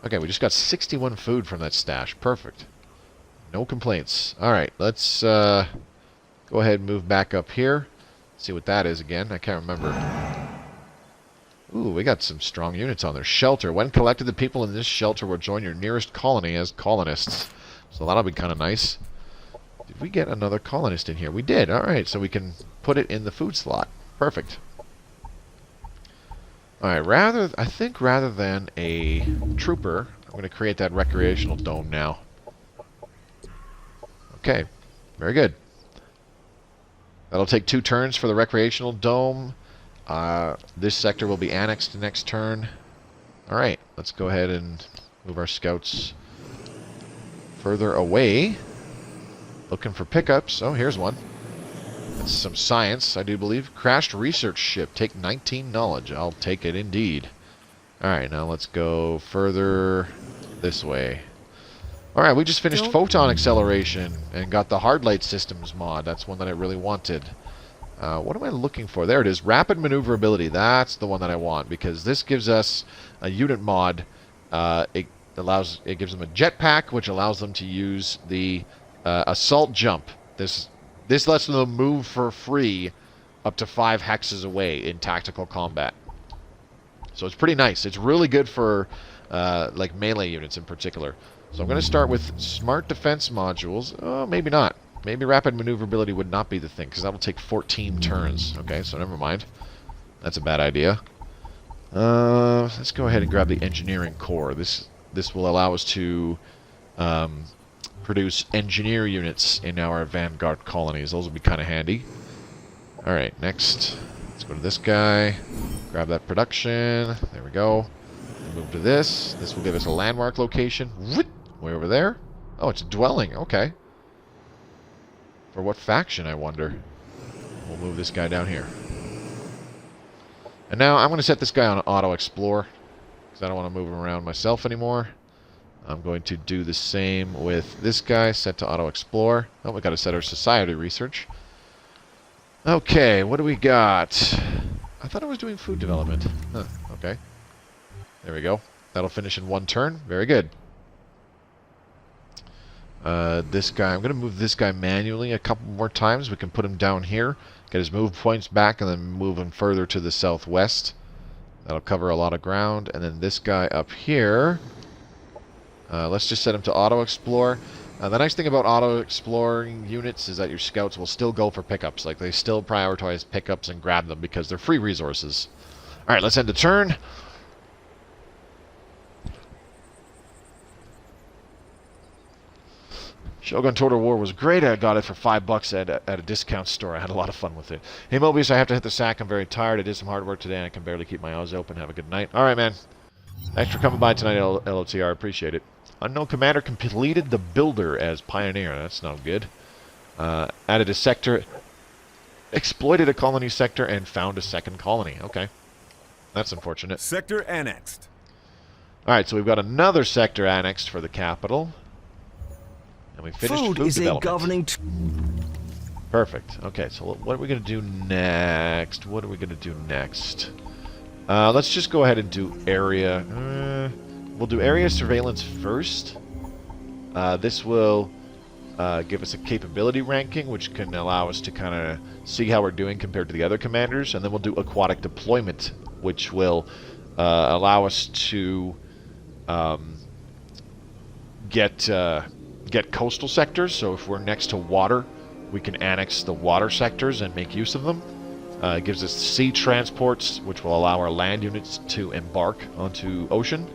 Okay, we just got 61 food from that stash. Perfect. No complaints. All right, let's go ahead and move back up here. See what that is again. I can't remember. Ooh, we got some strong units on there. Shelter. When collected, the people in this shelter will join your nearest colony as colonists. So that'll be kind of nice. Did we get another colonist in here? We did. All right, so we can put it in the food slot. Perfect. All right, I think rather than a trooper, I'm going to create that recreational dome now. Okay, very good. That'll take 2 turns for the recreational dome. This sector will be annexed next turn. All right, let's go ahead and move our scouts further away. Looking for pickups. Oh, here's one. That's some science, I do believe. Crashed research ship. Take 19 knowledge. I'll take it indeed. All right, now let's go further this way. All right, we just finished photon acceleration and got the hard light systems mod. That's one that I really wanted. What am I looking for? There it is. Rapid maneuverability. That's the one that I want because this gives us a unit mod. It gives them a jetpack, which allows them to use the assault jump. This lets them move for free up to 5 hexes away in tactical combat. So it's pretty nice. It's really good for like melee units in particular. So I'm going to start with smart defense modules. Oh, maybe not. Maybe rapid maneuverability would not be the thing, because that will take 14 turns. Okay, so never mind. That's a bad idea. Let's go ahead and grab the engineering core. This will allow us to produce engineer units in our vanguard colonies. Those will be kind of handy. Alright, next. Let's go to this guy. Grab that production. There we go. Move to this. This will give us a landmark location. Way over there. Oh, it's a dwelling. Okay. For what faction, I wonder? We'll move this guy down here. And now I'm going to set this guy on auto explore because I don't want to move him around myself anymore. I'm going to do the same with this guy, set to auto explore. Oh, we got to set our society research. Okay, what do we got? I thought I was doing food development. Huh, okay. There we go. That'll finish in 1 turn. Very good. This guy, I'm going to move this guy manually a couple more times. We can put him down here, get his move points back, and then move him further to the southwest. That'll cover a lot of ground. And then this guy up here, let's just set him to auto-explore. The nice thing about auto-exploring units is that your scouts will still go for pickups. Like, they still prioritize pickups and grab them because they're free resources. Alright, let's end the turn. Shogun Total War was great. I got it for $5 at a discount store. I had a lot of fun with it. Hey, Mobius, I have to hit the sack. I'm very tired. I did some hard work today, and I can barely keep my eyes open. Have a good night. All right, man. Thanks for coming by tonight, LOTR. Appreciate it. Unknown Commander completed the Builder as Pioneer. That's not good. Added a sector. Exploited a colony sector and found a second colony. Okay. That's unfortunate. Sector annexed. All right, so we've got another sector annexed for the capital. And we finished food is development. A governing Perfect. Okay, so what are we going to do next? What are we going to do next? Let's just go ahead and do area. We'll do area surveillance first. This will give us a capability ranking, which can allow us to kind of see how we're doing compared to the other commanders. And then we'll do aquatic deployment, which will allow us to get coastal sectors. So if we're next to water, we can annex the water sectors and make use of them. It gives us sea transports, which will allow our land units to embark onto ocean.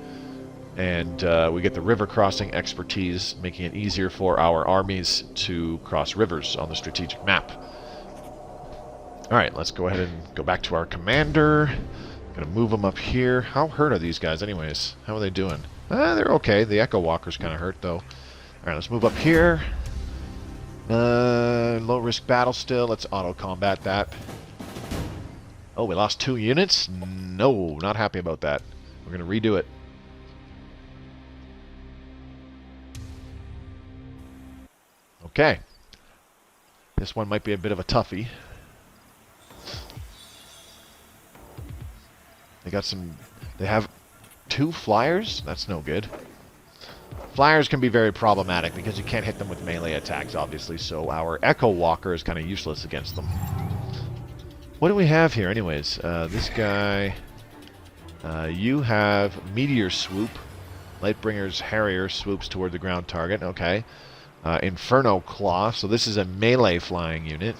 And we get the river crossing expertise, making it easier for our armies to cross rivers on the strategic map. Alright, let's go ahead and go back to our commander. Gonna move them up here. How hurt are these guys anyways? How are they doing? They're okay. The Echo Walker's kind of hurt though. Alright, let's move up here. Low risk battle still. Let's auto combat that. Oh, we lost 2 units? No, not happy about that. We're going to redo it. Okay. This one might be a bit of a toughie. They have 2 flyers? That's no good. Flyers can be very problematic because you can't hit them with melee attacks, obviously, so our Echo Walker is kind of useless against them. What do we have here, anyways? This guy... you have Meteor Swoop. Lightbringer's Harrier swoops toward the ground target. Okay. Inferno Claw. So this is a melee flying unit.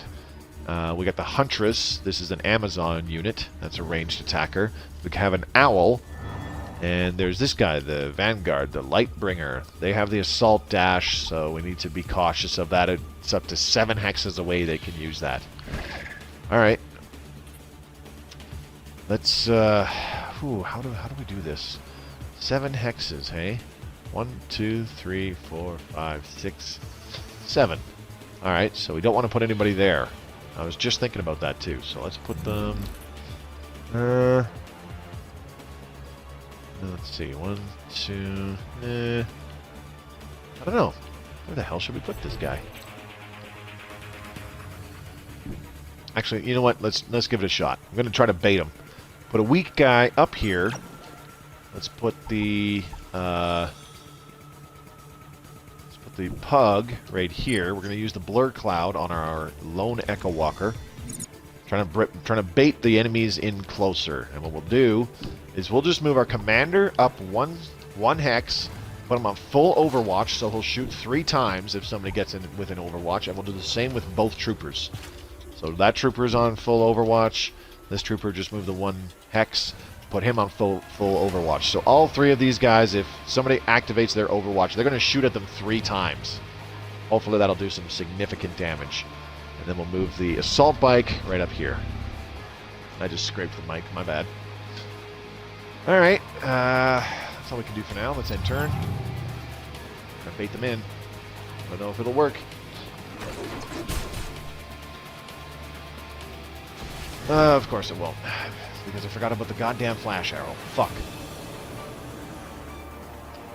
We got the Huntress. This is an Amazon unit. That's a ranged attacker. We have an Owl. And there's this guy, the Vanguard, the Lightbringer. They have the Assault Dash, so we need to be cautious of that. It's up to 7 hexes away they can use that. Alright. Let's, how do we do this? 7 hexes, hey? 1, 2, 3, 4, 5, 6, 7. Alright, so we don't want to put anybody there. I was just thinking about that too, so let's put them... let's see, 1, 2, I don't know. Where the hell should we put this guy? Actually, you know what? Let's give it a shot. I'm going to try to bait him. Put a weak guy up here. Let's put the Pug right here. We're going to use the Blur Cloud on our lone Echo Walker. Trying to bait the enemies in closer. And what we'll do is we'll just move our commander up one hex, put him on full Overwatch, so he'll shoot 3 times if somebody gets in with an Overwatch, and we'll do the same with both troopers. So that trooper's on full Overwatch. This trooper just moved the 1 hex, put him on full Overwatch. So all 3 of these guys, if somebody activates their Overwatch, they're going to shoot at them 3 times. Hopefully that'll do some significant damage. And then we'll move the Assault Bike right up here. I just scraped the mic, my bad. Alright, that's all we can do for now. Let's end turn. Try to bait them in. I don't know if it'll work. Of course it won't. Because I forgot about the goddamn flash arrow. Fuck.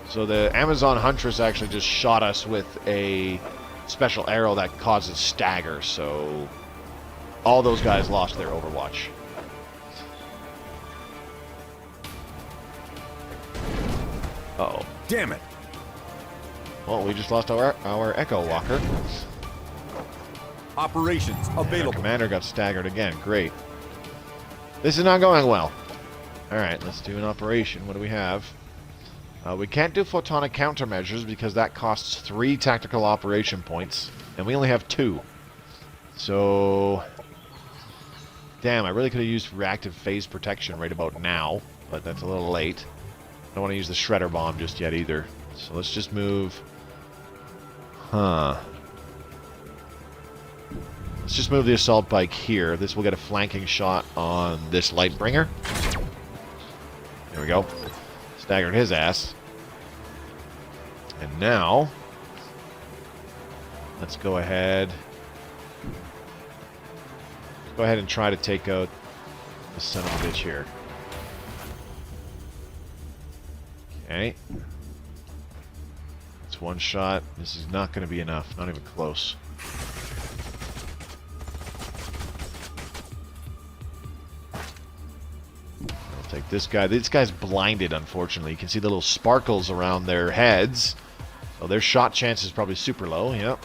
So the Amazon Huntress actually just shot us with a special arrow that causes stagger, so all those guys lost their Overwatch. Uh-oh. Damn it! Well, we just lost our Echo Walker. Operations And our available. commander got staggered again. Great. This is not going well. Alright, let's do an operation. What do we have? We can't do photonic countermeasures because that costs 3 tactical operation points. And we only have 2. So... Damn, I really could have used reactive phase protection right about now. But that's a little late. I don't want to use the Shredder Bomb just yet either. So let's just move... Huh... Let's just move the assault bike here. This will get a flanking shot on this Lightbringer. There we go. Staggered his ass. And now, let's go ahead. Go ahead and try to take out the son of a bitch here. Okay. It's one shot. This is not going to be enough. Not even close. Take this guy. This guy's blinded, unfortunately. You can see the little sparkles around their heads. So their shot chance is probably super low. Yep.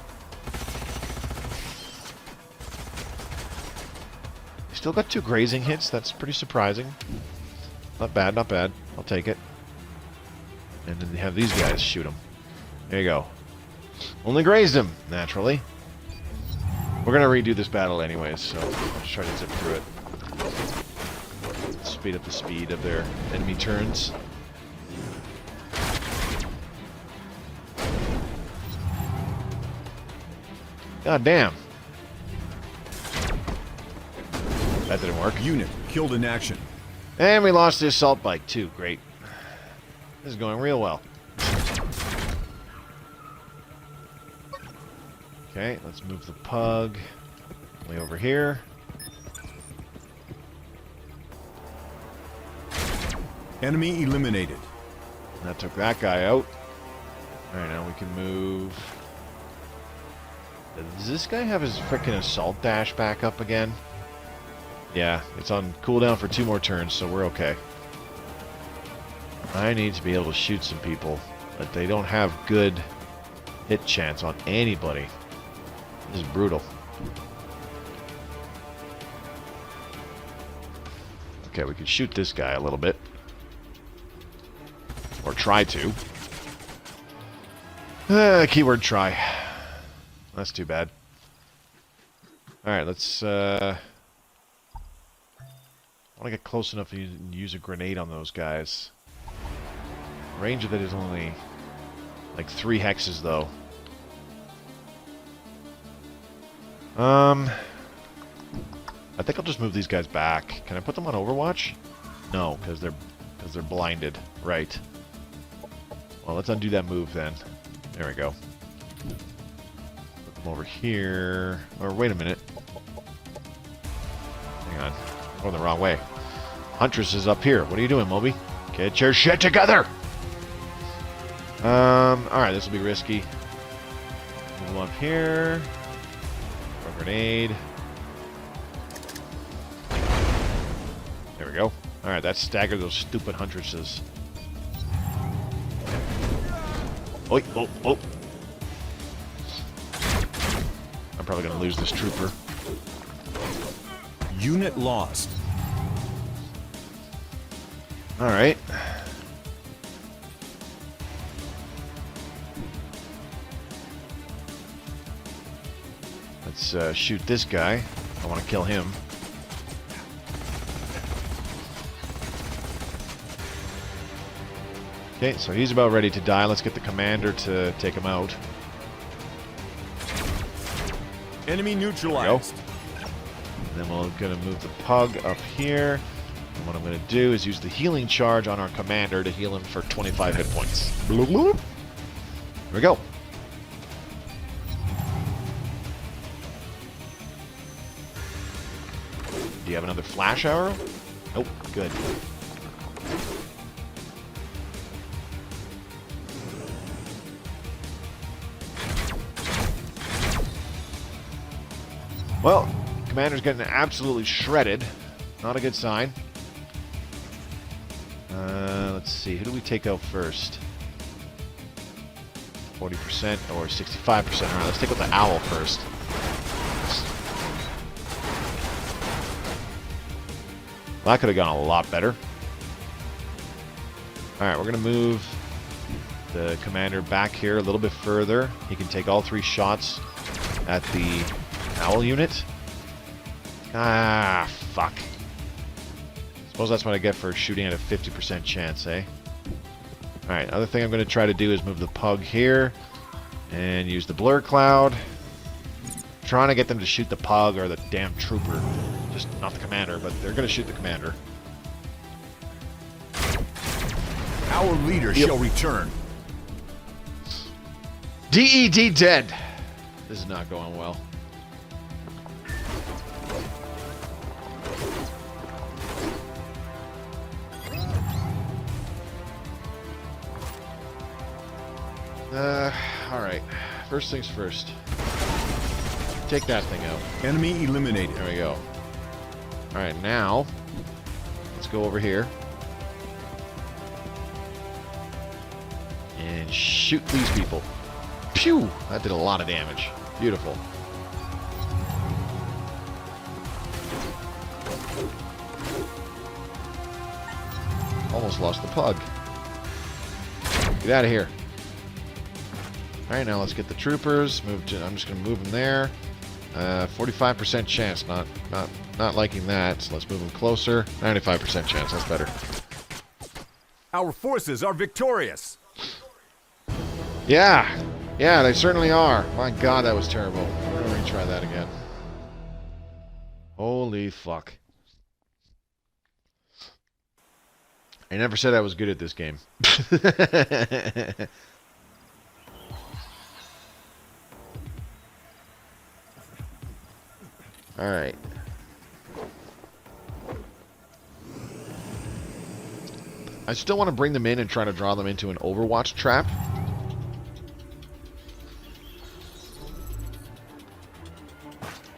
Still got 2 grazing hits. That's pretty surprising. Not bad, not bad. I'll take it. And then they have these guys shoot him. There you go. Only grazed him, naturally. We're going to redo this battle anyways, so I'll just try to zip through it. Speed up the speed of their enemy turns. God damn. That didn't work. Unit killed in action. And we lost the assault bike too. Great. This is going real well. Okay, let's move the pug way over here. Enemy eliminated. That took that guy out. Alright, now we can move. Does this guy have his frickin' assault dash back up again? Yeah, it's on cooldown for 2 more turns, so we're okay. I need to be able to shoot some people, but they don't have good hit chance on anybody. This is brutal. Okay, we can shoot this guy a little bit. Or try to. Keyword try. That's too bad. Alright, let's... I want to get close enough to use a grenade on those guys. Range of it is only like 3 hexes, though. I think I'll just move these guys back. Can I put them on Overwatch? No, because they're blinded. Right. Well, let's undo that move then. There we go. Put them over here. Or wait a minute. Hang on. I'm going the wrong way. Huntress is up here. What are you doing, Moby? Get your shit together! Alright, this will be risky. Move them up here. Throw a grenade. There we go. Alright, that staggered those stupid Huntresses. Oh, oh, oh. I'm probably going to lose this trooper. Unit lost. Alright. Let's shoot this guy. I want to kill him. Okay, so he's about ready to die. Let's get the commander to take him out. Enemy neutralized. And then we're going to move the pug up here. And what I'm going to do is use the healing charge on our commander to heal him for 25 hit points. Bloop, bloop. Here we go. Do you have another flash arrow? Nope. Good. Well, commander's getting absolutely shredded. Not a good sign. Let's see. Who do we take out first? 40% or 65%. Alright, let's take out the owl first. Well, that could have gone a lot better. Alright, we're going to move the commander back here a little bit further. He can take all 3 shots at the owl unit. Ah, fuck. Suppose that's what I get for shooting at a 50% chance, eh? Alright, other thing I'm going to try to do is move the pug here and use the blur cloud. Trying to get them to shoot the pug or the damn trooper. Just not the commander, but they're going to shoot the commander. Our leader shall return. DED dead. This is not going well. Alright. First things first. Take that thing out. Enemy eliminated. There we go. Alright, now, let's go over here. And shoot these people. Pew! That did a lot of damage. Beautiful. Almost lost the pug. Get out of here. Alright, now let's get the troopers. I'm just going to move them there. 45% chance. Not liking that. So let's move them closer. 95% chance. That's better. Our forces are victorious. Yeah. Yeah, they certainly are. My god, that was terrible. We're going to retry that again. Holy fuck. I never said I was good at this game. Alright. I still want to bring them in and try to draw them into an Overwatch trap.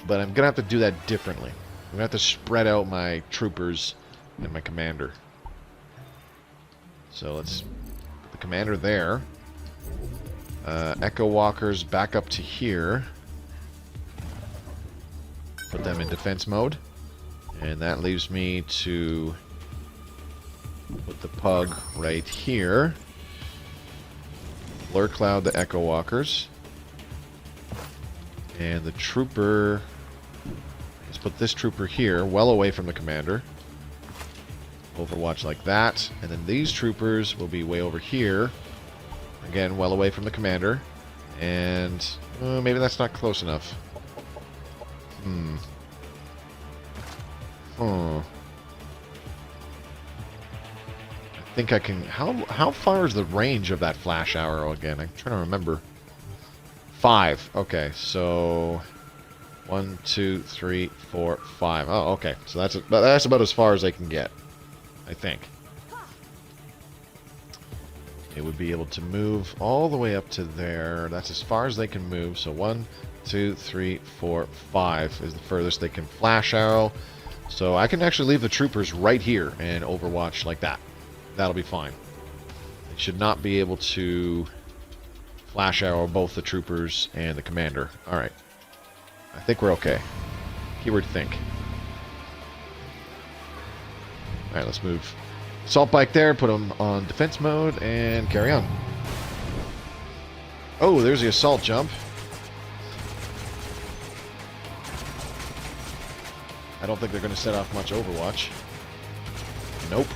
But I'm going to have to do that differently. I'm going to have to spread out my troopers and my commander. So let's put the commander there. Echo Walkers back up to here. Put them in defense mode. And that leaves me to put the pug right here. Blur cloud the Echo Walkers. And the trooper... Let's put this trooper here, well away from the commander. Overwatch like that. And then these troopers will be way over here. Again, well away from the commander. And maybe that's not close enough. I think I can... How far is the range of that flash arrow again? I'm trying to remember. 5. Okay, so... 1, 2, 3, 4, 5. Oh, okay. So that's about as far as they can get. I think. It would be able to move all the way up to there. That's as far as they can move. So 1, 2, 3, 4, 5 is the furthest they can flash arrow. So I can actually leave the troopers right here and Overwatch like that. That'll be fine. They should not be able to flash arrow both the troopers and the commander. Alright. I think we're okay. Keyword think. Alright, let's move Assault Bike there, put them on defense mode, and carry on. Oh, there's the assault jump. I don't think they're going to set off much Overwatch. Nope.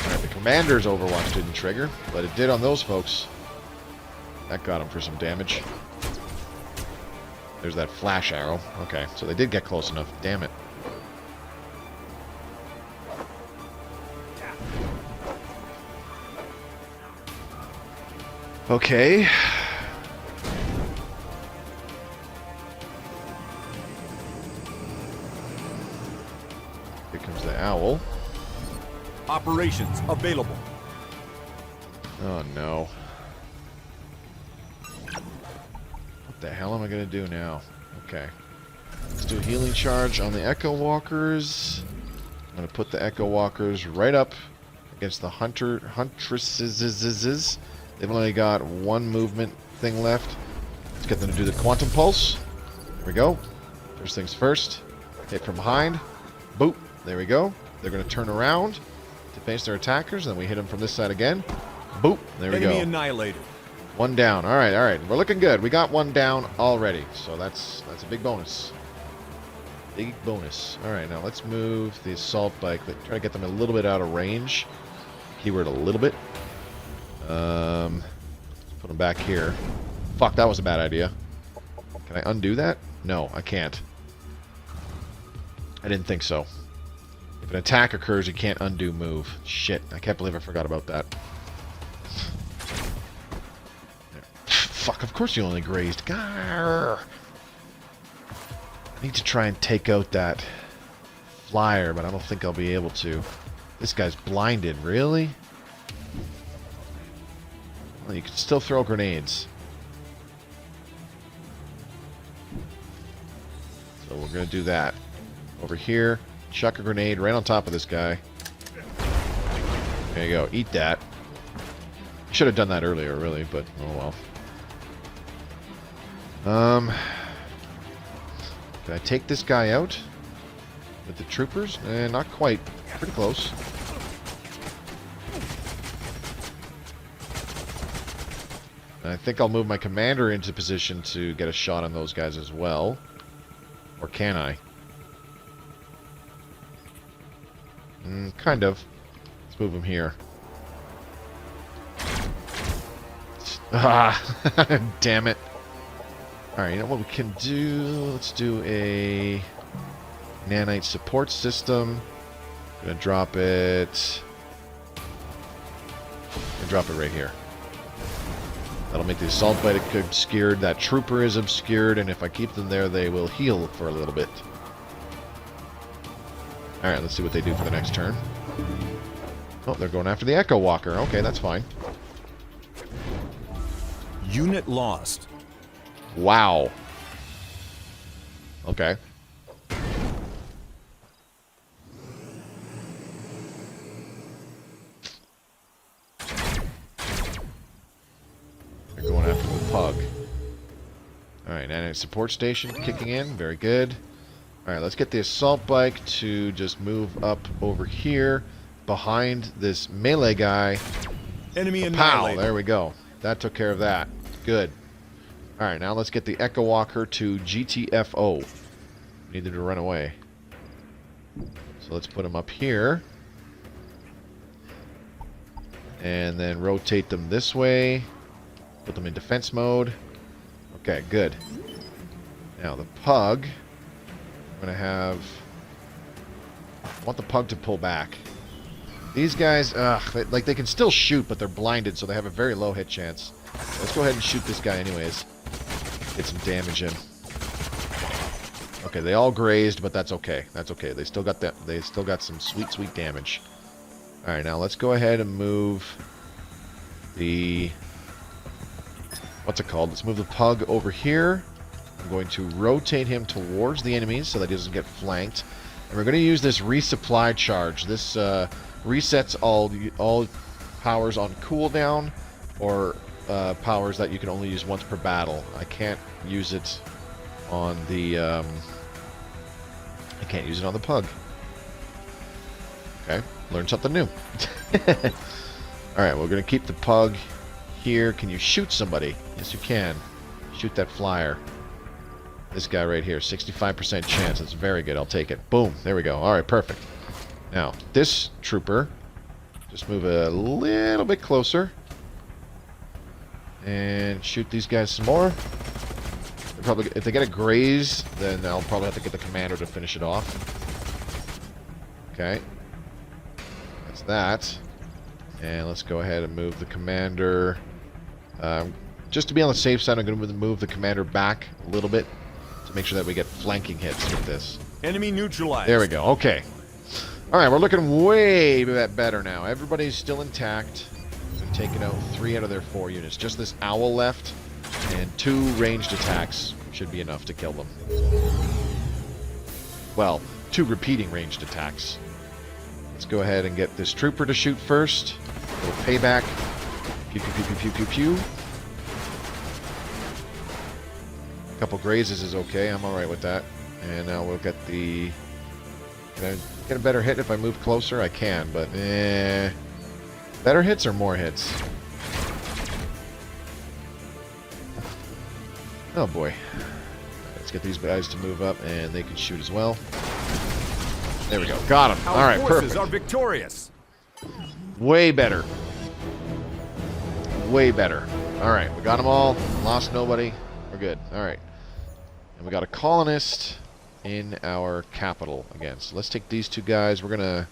Alright, the commander's Overwatch didn't trigger, but it did on those folks. That got them for some damage. There's that flash arrow. Okay, so they did get close enough. Damn it. Okay. Here comes the owl. Operations available. Oh no. What the hell am I going to do now? Okay. Let's do a healing charge on the Echo Walkers. going to put the Echo Walkers right up against the Huntresses. They've only got one movement thing left. Let's get them to do the Quantum Pulse. There we go. First things first. Hit from behind. Boop. There we go. They're going to turn around to face their attackers. Then we hit them from this side again. Boop. There we go. Enemy annihilated. One down. All right, all right. We're looking good. We got one down already. So that's a big bonus. Big bonus. All right, now let's move the assault bike. Try to get them a little bit out of range. Keyword a little bit. Put them back here. Fuck, that was a bad idea. Can I undo that? No, I can't. I didn't think so. If an attack occurs, you can't undo move. Shit, I can't believe I forgot about that. Fuck, of course you only grazed. Garr. I need to try and take out that flyer, but I don't think I'll be able to. This guy's blinded, really? Well, you can still throw grenades. So we're going to do that. Over here, chuck a grenade right on top of this guy. There you go, eat that. Should have done that earlier, really, but oh well. Can I take this guy out with the troopers? Not quite. Pretty close. And I think I'll move my commander into position to get a shot on those guys as well. Or can I? Kind of. Let's move him here. Ah! Damn it. Alright, you know what we can do? Let's do a nanite support system. Gonna drop it. Drop it right here. That'll make the assault bike obscured. That trooper is obscured, and if I keep them there, they will heal for a little bit. Alright, let's see what they do for the next turn. Oh, they're going after the Echo Walker. Okay, that's fine. Unit lost. Wow. Okay. They're going after the Pug. Alright, and a support station kicking in. Very good. Alright, let's get the assault bike to just move up over here behind this melee guy. Enemy Pow! annihilated. There we go. That took care of that. Good. Alright, now let's get the Echo Walker to GTFO. Need them to run away. So let's put them up here. And then rotate them this way. Put them in defense mode. Okay, good. Now the Pug. I'm going to have... I want the Pug to pull back. These guys, they can still shoot, but they're blinded, so they have a very low hit chance. Let's go ahead and shoot this guy anyways. Get some damage in. Okay, they all grazed, but that's okay. That's okay. They still got that. They still got some sweet, sweet damage. All right, now let's go ahead and move the... What's it called? Let's move the Pug over here. I'm going to rotate him towards the enemies so that he doesn't get flanked. And we're going to use this resupply charge. This resets all powers on cooldown or powers that you can only use once per battle. I can't use it on the I can't use it on the Pug. Okay, learn something new. Alright, we're going to keep the Pug here. Can you shoot somebody? Yes, you can. Shoot that flyer. This guy right here, 65% chance. That's very good. I'll take it. Boom. There we go. Alright, perfect. Now, this trooper, just move a little bit closer. And shoot these guys some more. Probably, if they get a graze, then I'll probably have to get the commander to finish it off. Okay. That's that. And let's go ahead and move the commander. Just to be on the safe side, I'm going to move the commander back a little bit to make sure that we get flanking hits with this. Enemy neutralized. There we go. Okay. Alright, we're looking way better now. Everybody's still intact. We've taken out 3 out of their 4 units. Just this owl left, and 2 ranged attacks should be enough to kill them. Well, 2 repeating ranged attacks. Let's go ahead and get this trooper to shoot first. A little payback. Pew, pew, pew, pew, pew, pew, pew. A couple grazes is okay. I'm alright with that. And now we'll get the... Can I get a better hit if I move closer? I can, but better hits or more hits? Oh boy. Let's get these guys to move up and they can shoot as well. There we go. Got him. Alright, perfect. Our forces are victorious. Way better. Way better. Alright, we got them all. Lost nobody. We're good. Alright. And we got a colonist in our capital again. So let's take these two guys. We're going to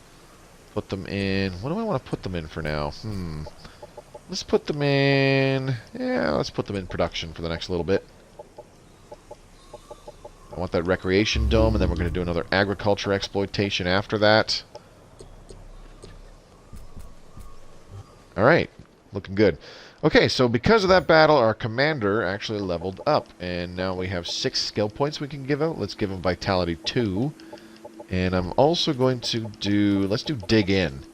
put them in... What do I want to put them in for now? Let's put them in... Yeah, let's put them in production for the next little bit. I want that recreation dome, and then we're going to do another agriculture exploitation after that. Alright, looking good. Okay, so because of that battle, our commander actually leveled up, and now we have 6 skill points we can give out. Let's give him Vitality 2. And I'm also going to do... Let's do Dig In,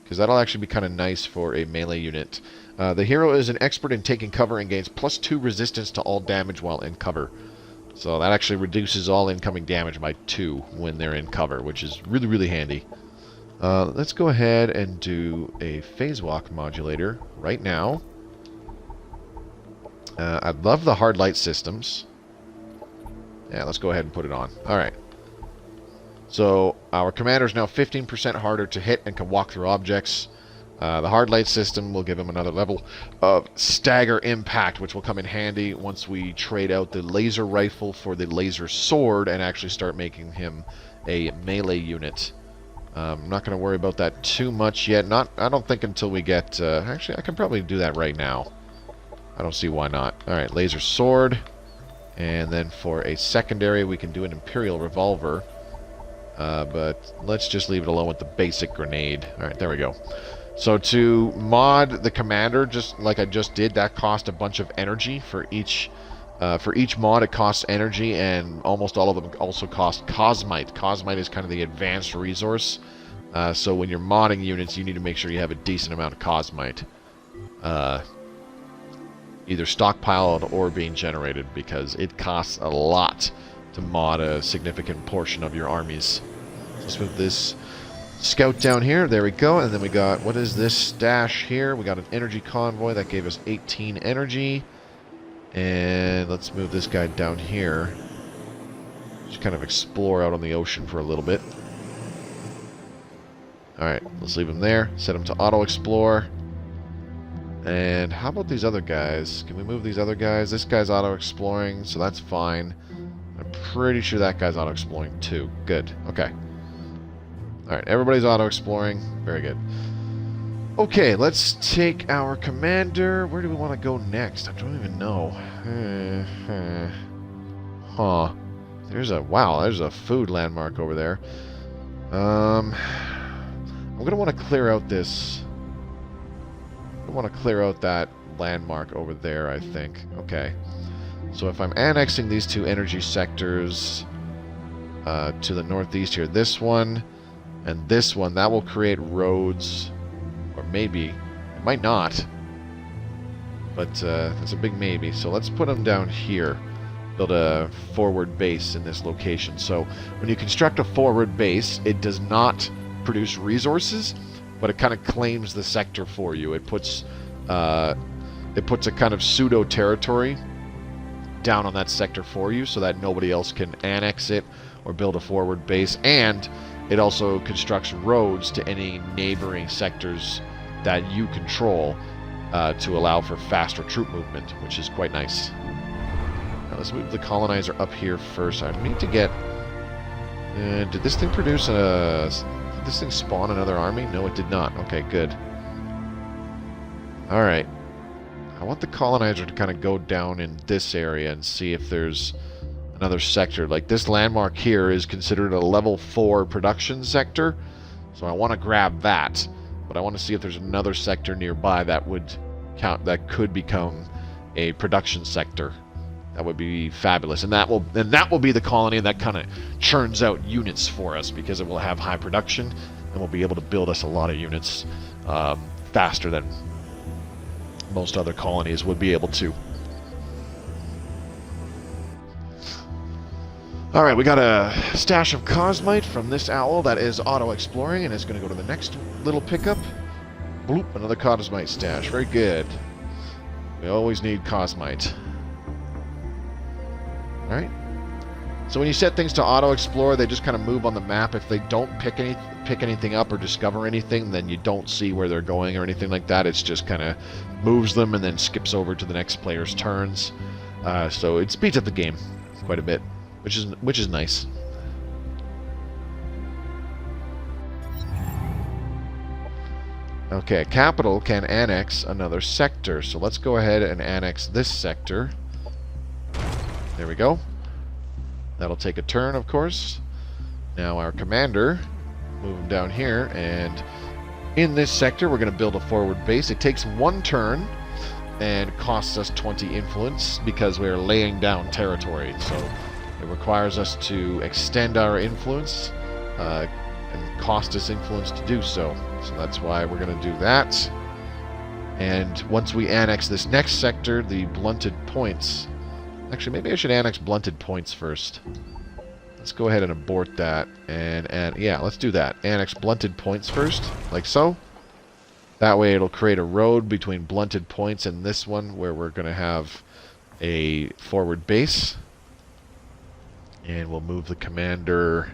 because that'll actually be kind of nice for a melee unit. The hero is an expert in taking cover and gains +2 resistance to all damage while in cover. So that actually reduces all incoming damage by 2 when they're in cover, which is really, really handy. Let's go ahead and do a phase walk modulator right now. I love the hard light systems. Yeah, let's go ahead and put it on. Alright. So our commander is now 15% harder to hit and can walk through objects. The hard light system will give him another level of stagger impact, which will come in handy once we trade out the laser rifle for the laser sword and actually start making him a melee unit. I'm not going to worry about that too much yet. I don't think until we get... actually, I can probably do that right now. I don't see why not. Alright, laser sword. And then for a secondary, we can do an Imperial revolver. But let's just leave it alone with the basic grenade. Alright, there we go. So to mod the commander, just like I just did, that cost a bunch of energy for each... For each mod, it costs energy, and almost all of them also cost Cosmite. Cosmite is kind of the advanced resource. So when you're modding units, you need to make sure you have a decent amount of Cosmite. Either stockpiled or being generated, because it costs a lot to mod a significant portion of your armies. Let's move this scout down here. There we go. And then we got, what is this stash here? We got an energy convoy that gave us 18 energy. And let's move this guy down here. Just kind of explore out on the ocean for a little bit. Alright, let's leave him there. Set him to auto-explore. And how about these other guys? Can we move these other guys? This guy's auto-exploring, so that's fine. I'm pretty sure that guy's auto-exploring too. Good. Okay. Alright, everybody's auto-exploring. Very good. Okay, let's take our commander. Where do we want to go next? I don't even know. Huh. There's a food landmark over there. I'm going to want to clear out this... I want to clear out that landmark over there, I think. Okay. So if I'm annexing these two energy sectors to the northeast here, this one and this one, that will create roads... Or maybe. It might not. But that's a big maybe. So let's put them down here. Build a forward base in this location. So when you construct a forward base, it does not produce resources, but it kind of claims the sector for you. It puts a kind of pseudo territory down on that sector for you so that nobody else can annex it or build a forward base. And it also constructs roads to any neighboring sectors that you control to allow for faster troop movement, which is quite nice. Now let's move the colonizer up here first. I need to get... did this thing produce a... Did this thing spawn another army? No, it did not. Okay, good. Alright. I want the colonizer to kind of go down in this area and see if there's another sector. Like this landmark here is considered a level 4 production sector, so I want to grab that, but I want to see if there's another sector nearby that would count, that could become a production sector. That would be fabulous, and that will be the colony that kind of churns out units for us, because it will have high production, and and we'll be able to build us a lot of units faster than most other colonies would be able to. Alright, we got a stash of Cosmite from this owl that is auto-exploring and is going to go to the next little pickup. Bloop, another Cosmite stash. Very good. We always need Cosmite. Alright. So when you set things to auto-explore, they just kind of move on the map. If they don't pick anything up or discover anything, then you don't see where they're going or anything like that. It's just kind of moves them and then skips over to the next player's turns. So it speeds up the game quite a bit, which is nice. Okay, capital can annex another sector. So let's go ahead and annex this sector. There we go. That'll take a turn, of course. Now our commander, move him down here, and in this sector we're going to build a forward base. It takes 1 turn and costs us 20 influence because we're laying down territory. So it requires us to extend our influence and cost us influence to do so. So that's why we're going to do that. And once we annex this next sector, the blunted points... Actually, maybe I should annex blunted points first. Let's go ahead and abort that. And yeah, let's do that. Annex blunted points first, like so. That way it'll create a road between blunted points and this one where we're going to have a forward base. And we'll move the commander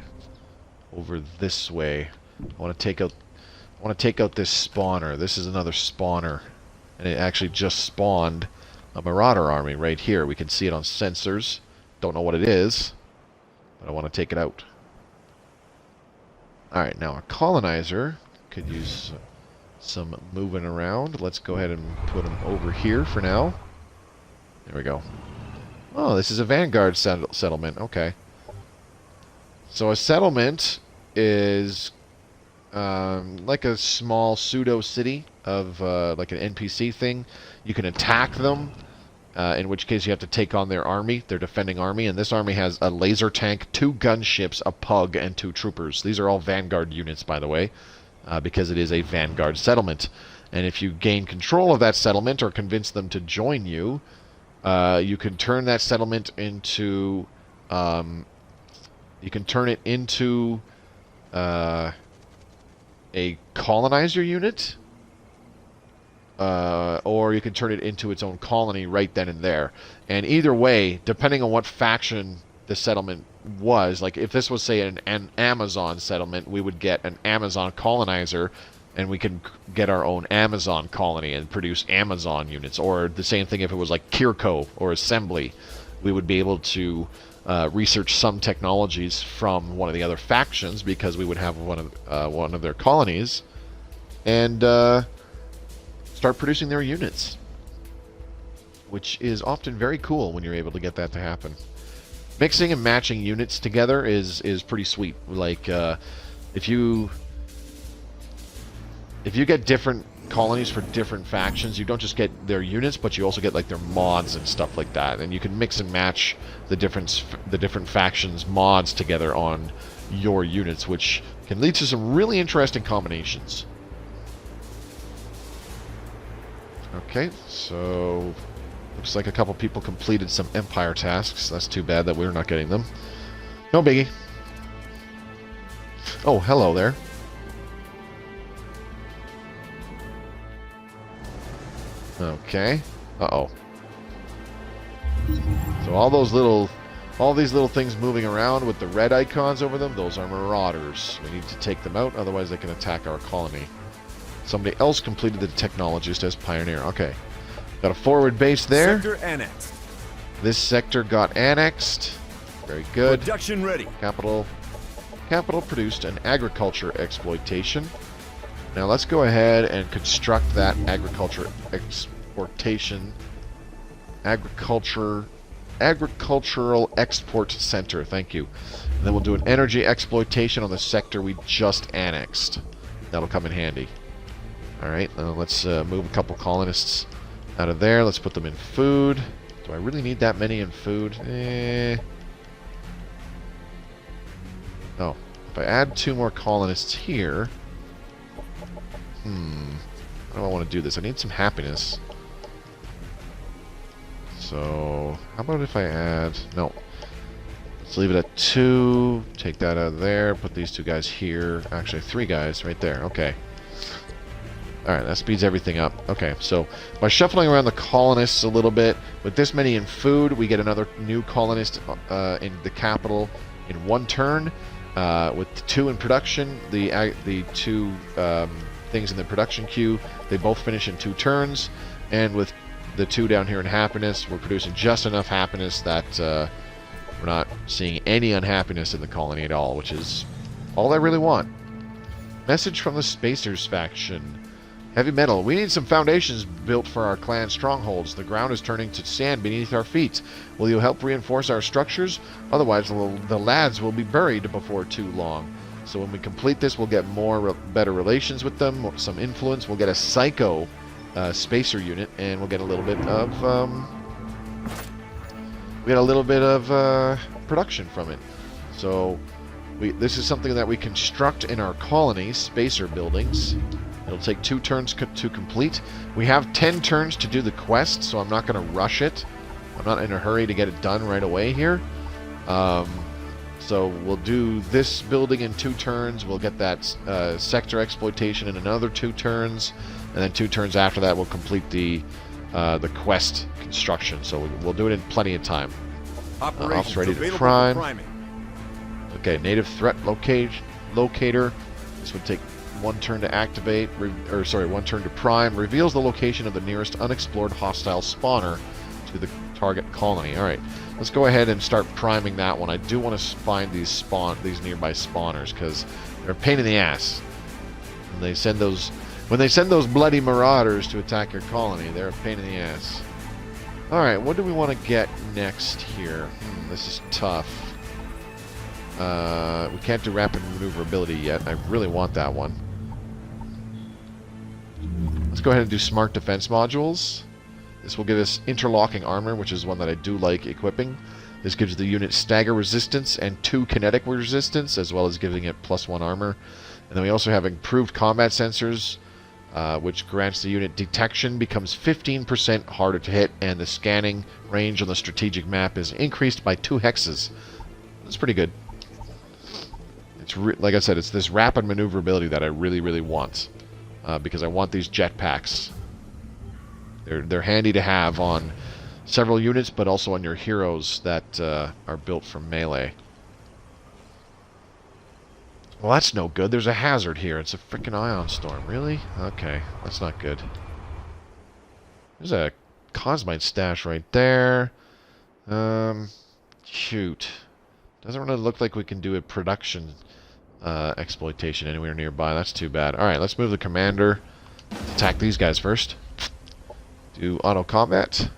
over this way. I want to take out this spawner. This is another spawner. And it actually just spawned a Marauder army right here. We can see it on sensors. Don't know what it is, but I want to take it out. Alright, now a colonizer could use some moving around. Let's go ahead and put him over here for now. There we go. Oh, this is a Vanguard settlement. Okay. So a settlement is like a small pseudo-city of like an NPC thing. You can attack them, in which case you have to take on their army, their defending army. And this army has a laser tank, 2 gunships, a pug, and 2 troopers. These are all Vanguard units, by the way, because it is a Vanguard settlement. And if you gain control of that settlement or convince them to join you, you can turn that settlement into... you can turn it into a colonizer unit. Or you can turn it into its own colony right then and there. And either way, depending on what faction the settlement was, like if this was, say, an Amazon settlement, we would get an Amazon colonizer, and we can get our own Amazon colony and produce Amazon units. Or the same thing if it was like Kirko or Assembly. We would be able to research some technologies from one of the other factions because we would have one of their colonies, and start producing their units, which is often very cool when you're able to get that to happen. Mixing and matching units together is pretty sweet. Like if you get different colonies for different factions, you don't just get their units, but you also get like their mods and stuff like that, and you can mix and match the different factions mods together on your units, which can lead to some really interesting combinations. Okay, so looks like a couple people completed some Empire tasks. That's too bad that we're not getting them. No biggie. Oh, hello there. Okay. Uh-oh. So all these little things moving around with the red icons over them, those are Marauders. We need to take them out, otherwise they can attack our colony. Somebody else completed the technologist as Pioneer. Okay. Got a forward base there. Sector annexed. This sector got annexed. Very good. Production ready. Capital produced an agriculture exploitation. Now let's go ahead and construct that agricultural export center. Thank you. And then we'll do an energy exploitation on the sector we just annexed. That'll come in handy. Alright, let's move a couple colonists out of there. Let's put them in food. Do I really need that many in food? Oh, if I add 2 more colonists here, How do I want to do this? I need some happiness. So, how about if I add... No. Let's leave it at 2. Take that out of there. Put these 2 guys here. Actually, 3 guys right there. Okay. Alright, that speeds everything up. Okay, so by shuffling around the colonists a little bit, with this many in food, we get another new colonist in the capital in 1 turn. With 2 in production, the 2 things in the production queue, they both finish in 2 turns. And with the 2 down here in happiness, we're producing just enough happiness that we're not seeing any unhappiness in the colony at all, which is all I really want. Message from the Spacers faction. Heavy metal. We need some foundations built for our clan strongholds. The ground is turning to sand beneath our feet. Will you help reinforce our structures? Otherwise, the lads will be buried before too long. So when we complete this, we'll get better relations with them, some influence. We'll get a psycho spacer unit, and we'll get a little bit of production from it. So this is something that we construct in our colony, spacer buildings. It'll take 2 turns to complete. We have 10 turns to do the quest, so I'm not going to rush it. I'm not in a hurry to get it done right away here. So we'll do this building in 2 turns. We'll get that sector exploitation in another 2 turns. And then 2 turns after that, we'll complete the quest construction. So we'll do it in plenty of time. Ops ready to prime. Okay, native threat locator. This would take 1 turn to activate, 1 turn to prime. Reveals the location of the nearest unexplored hostile spawner to the target colony. Alright, let's go ahead and start priming that one. I do want to find these nearby spawners, because they're a pain in the ass. When they send those bloody marauders to attack your colony, they're a pain in the ass. Alright, what do we want to get next here? This is tough. We can't do rapid maneuverability yet. I really want that one. Let's go ahead and do smart defense modules. This will give us interlocking armor, which is one that I do like equipping. This gives the unit stagger resistance and 2 kinetic resistance, as well as giving it +1 armor. And then we also have improved combat sensors, which grants the unit detection becomes 15% harder to hit, and the scanning range on the strategic map is increased by 2 hexes. That's pretty good. It's like I said, it's this rapid maneuverability that I really, really want, because I want these jetpacks. They're handy to have on several units, but also on your heroes that are built from melee. Well, that's no good. There's a hazard here. It's a freaking ion storm. Really? Okay, that's not good. There's a Cosmite stash right there. Shoot. Doesn't really look like we can do a production exploitation anywhere nearby. That's too bad. Alright, let's move the commander. Let's attack these guys first. Do auto combat.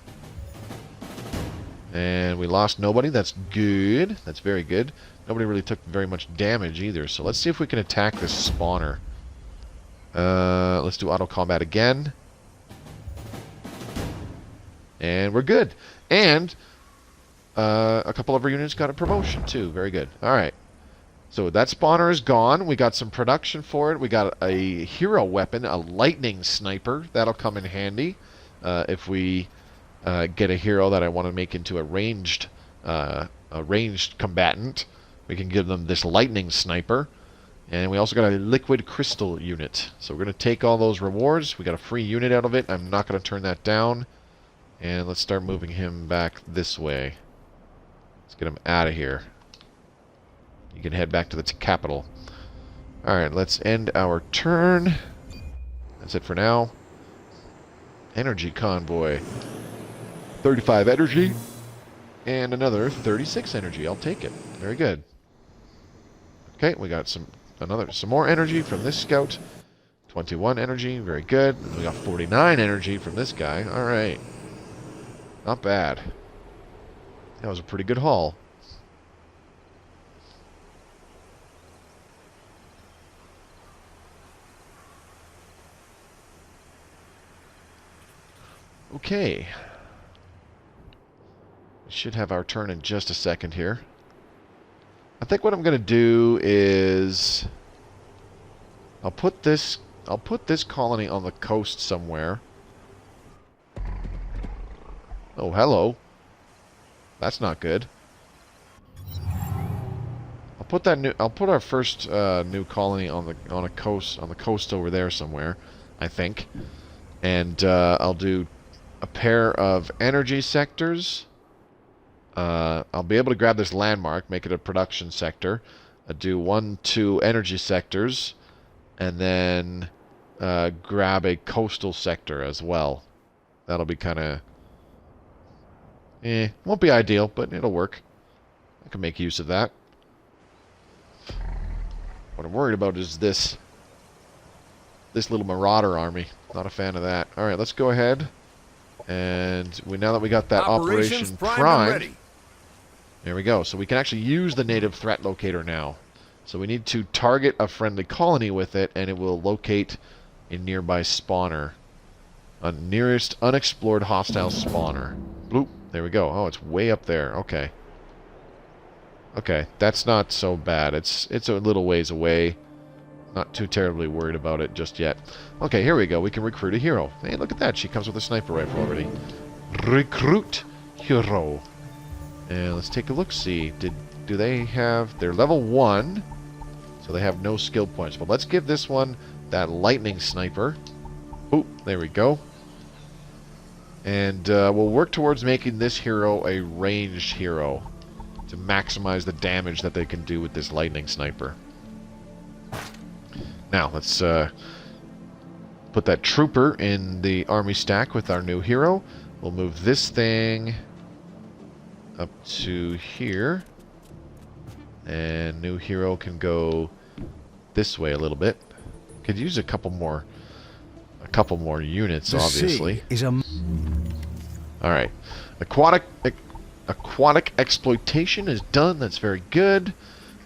And we lost nobody. That's good. That's very good. Nobody really took very much damage either. So let's see if we can attack this spawner. Let's do auto combat again. And we're good. And a couple of our units got a promotion too. Very good. Alright. So that spawner is gone. We got some production for it. We got a hero weapon, a lightning sniper. That'll come in handy if we get a hero that I want to make into a ranged combatant. We can give them this lightning sniper. And we also got a liquid crystal unit. So we're going to take all those rewards. We got a free unit out of it. I'm not going to turn that down. And let's start moving him back this way. Let's get him out of here. You can head back to the capital. Alright, let's end our turn. That's it for now. Energy convoy. 35 energy. And another 36 energy. I'll take it. Very good. Okay, we got some more energy from this scout. 21 energy. Very good. And we got 49 energy from this guy. Alright. Not bad. That was a pretty good haul. Okay. We should have our turn in just a second here. I think what I'm going to do is I'll put this I'll put this colony on the coast somewhere. Oh, hello. That's not good. I'll put our first new colony on the coast over there somewhere, I think. And I'll do a pair of energy sectors. I'll be able to grab this landmark, make it a production sector. I'll do 1, 2 energy sectors, and then grab a coastal sector as well. That'll be kind of... won't be ideal, but it'll work. I can make use of that. What I'm worried about is this little marauder army. Not a fan of that. All right, let's go ahead. And now that we got that Operation Prime, there we go. So we can actually use the native threat locator now. So we need to target a friendly colony with it, and it will locate a nearby spawner. A nearest unexplored hostile spawner. Bloop. There we go. Oh, it's way up there. Okay. Okay, that's not so bad. It's a little ways away. Not too terribly worried about it just yet. Okay, here we go. We can recruit a hero. Hey, look at that. She comes with a sniper rifle already. Recruit hero. And let's take a look-see. Do they have... They're level 1, so they have no skill points. But let's give this one that lightning sniper. Oop, there we go. And we'll work towards making this hero a ranged hero to maximize the damage that they can do with this lightning sniper. Now, let's put that trooper in the army stack with our new hero. We'll move this thing up to here. And new hero can go this way a little bit. Could use a couple more units, obviously. Alright. Aquatic exploitation is done. That's very good.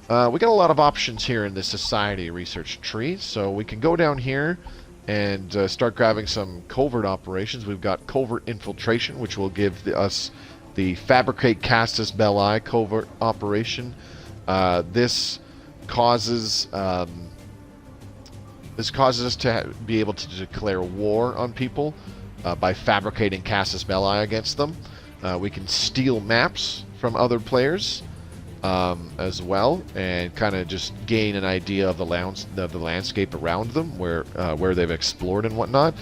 We got a lot of options here in this society research tree, so we can go down here and start grabbing some covert operations. We've got covert infiltration, which will give us the Fabricate Castus Belli covert operation. This causes us to be able to declare war on people by fabricating Castus Belli against them. We can steal maps from other players as well, and kind of just gain an idea of the landscape around them, where they've explored and whatnot.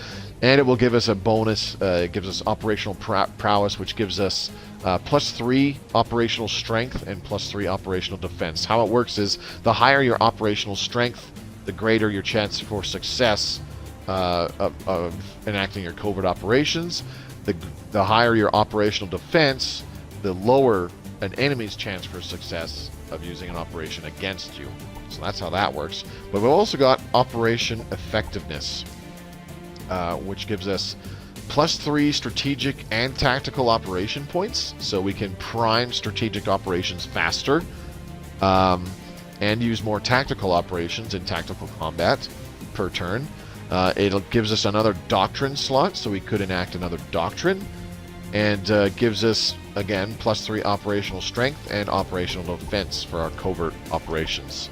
And it will give us a bonus. It gives us operational prowess, which gives us +3 operational strength and +3 operational defense. How it works is the higher your operational strength, the greater your chance for success of enacting your covert operations. The higher your operational defense, the lower an enemy's chance for success of using an operation against you. So that's how that works. But we've also got Operation Effectiveness, which gives us +3 strategic and tactical operation points, so we can prime strategic operations faster, and use more tactical operations in tactical combat per turn. It gives us another doctrine slot, so we could enact another doctrine, and gives us, again, +3 operational strength and operational defense for our covert operations,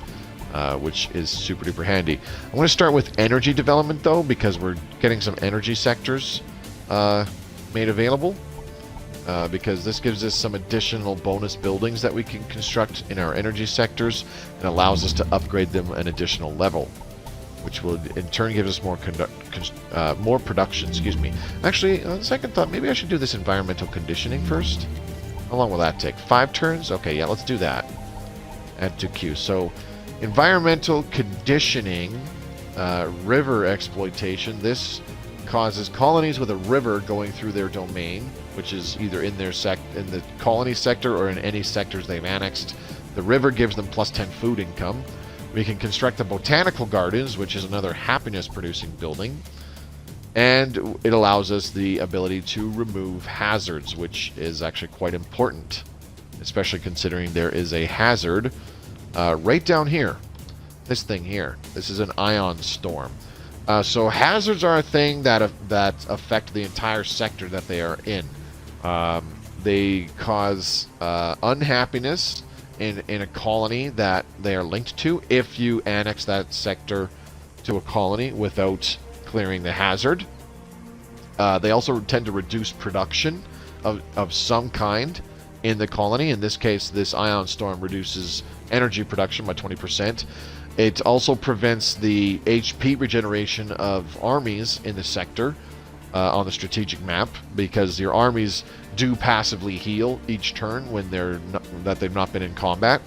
which is super duper handy. I'm going to start with energy development, though, because we're getting some energy sectors made available, because this gives us some additional bonus buildings that we can construct in our energy sectors and allows us to upgrade them an additional level, which will in turn give us more production. Excuse me. Actually, on second thought, maybe I should do this environmental conditioning first. How long will that take? 5 turns? Okay, yeah, let's do that. Add to queue. So, environmental conditioning, river exploitation. This causes colonies with a river going through their domain, which is either in their in the colony sector or in any sectors they've annexed. The river gives them +10 food income. We can construct the botanical gardens, which is another happiness-producing building. And it allows us the ability to remove hazards, which is actually quite important, especially considering there is a hazard right down here. This thing here. This is an ion storm. So hazards are a thing that affect the entire sector that they are in. They cause unhappiness in a colony that they are linked to if you annex that sector to a colony without clearing the hazard. They also tend to reduce production of some kind in the colony. In this case, this ion storm reduces energy production by 20%. It also prevents the HP regeneration of armies in the sector on the strategic map, because your armies do passively heal each turn when they've not been in combat.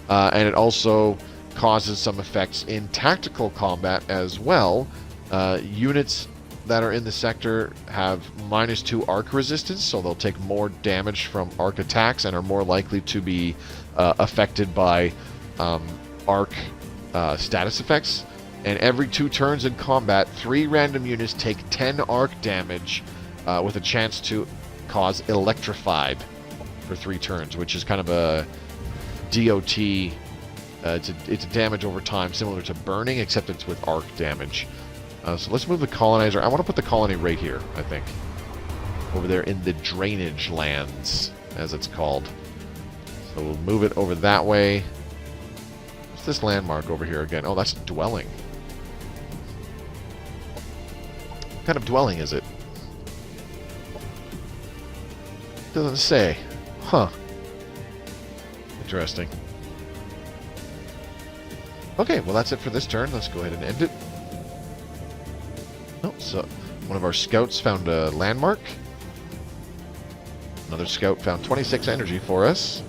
And it also causes some effects in tactical combat as well. Units that are in the sector have -2 arc resistance, so they'll take more damage from arc attacks and are more likely to be affected by arc status effects. And every 2 turns in combat, 3 random units take 10 arc damage with a chance to cause electrified for 3 turns, which is kind of a DOT. It's a damage over time similar to burning, except it's with arc damage. So let's move the colonizer. I want to put the colony right here, I think. Over there in the drainage lands, as it's called. So we'll move it over that way. What's this landmark over here again? Oh, that's a dwelling. What kind of dwelling is it? Doesn't say. Huh. Interesting. Okay, well that's it for this turn. Let's go ahead and end it. Oh, so one of our scouts found a landmark. Another scout found 26 energy for us.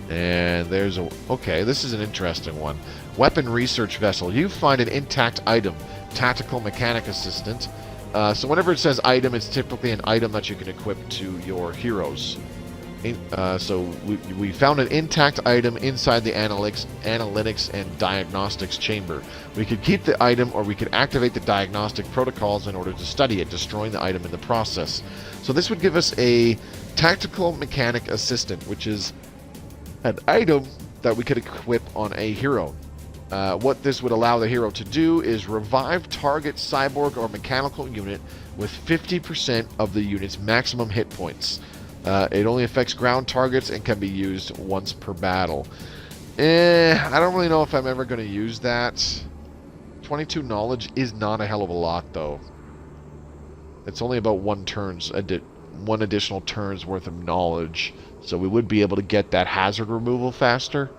And there's a... Okay, this is an interesting one. Weapon research vessel. You find an intact item. Tactical mechanic assistant. So whenever it says item, it's typically an item that you can equip to your heroes. So we found an intact item inside the analytics and diagnostics chamber. We could keep the item, or we could activate the diagnostic protocols in order to study it, destroying the item in the process. So this would give us a tactical mechanic assistant, which is an item that we could equip on a hero. What this would allow the hero to do is revive target cyborg or mechanical unit with 50% of the unit's maximum hit points. It only affects ground targets and can be used once per battle. I don't really know if I'm ever going to use that. 22 knowledge is not a hell of a lot, though. It's only about one additional turn's worth of knowledge, so we would be able to get that hazard removal faster.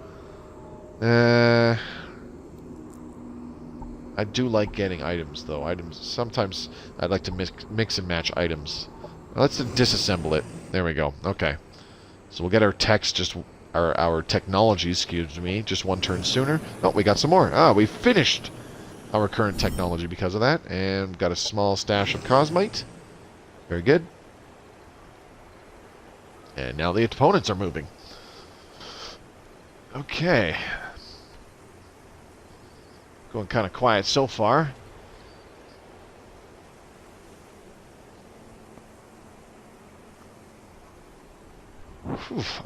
I do like getting items, though. Sometimes I'd like to mix and match items. Let's disassemble it. There we go. Okay. So we'll get our our technology, excuse me, just one turn sooner. Oh, we got some more. We finished our current technology because of that. And got a small stash of cosmite. Very good. And now the opponents are moving. Okay. Going kind of quiet so far.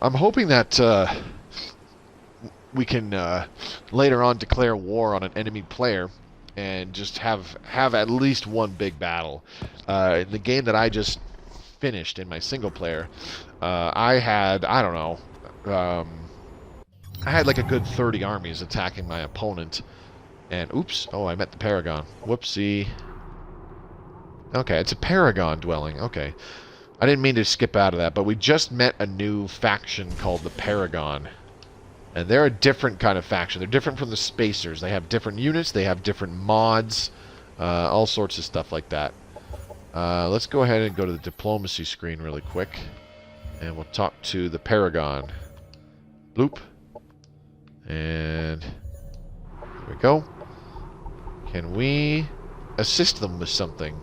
I'm hoping that we can later on declare war on an enemy player and just have at least one big battle. In the game that I just finished in my single player, I had, I don't know, I had like a good 30 armies attacking my opponent. And oops, oh, I met the Paragon. Whoopsie. Okay, it's a Paragon dwelling. Okay. I didn't mean to skip out of that, but we just met a new faction called the Paragon. And they're a different kind of faction. They're different from the Spacers. They have different units, they have different mods, all sorts of stuff like that. Let's go ahead and go to the diplomacy screen really quick. And we'll talk to the Paragon. Bloop. And there we go. Can we assist them with something?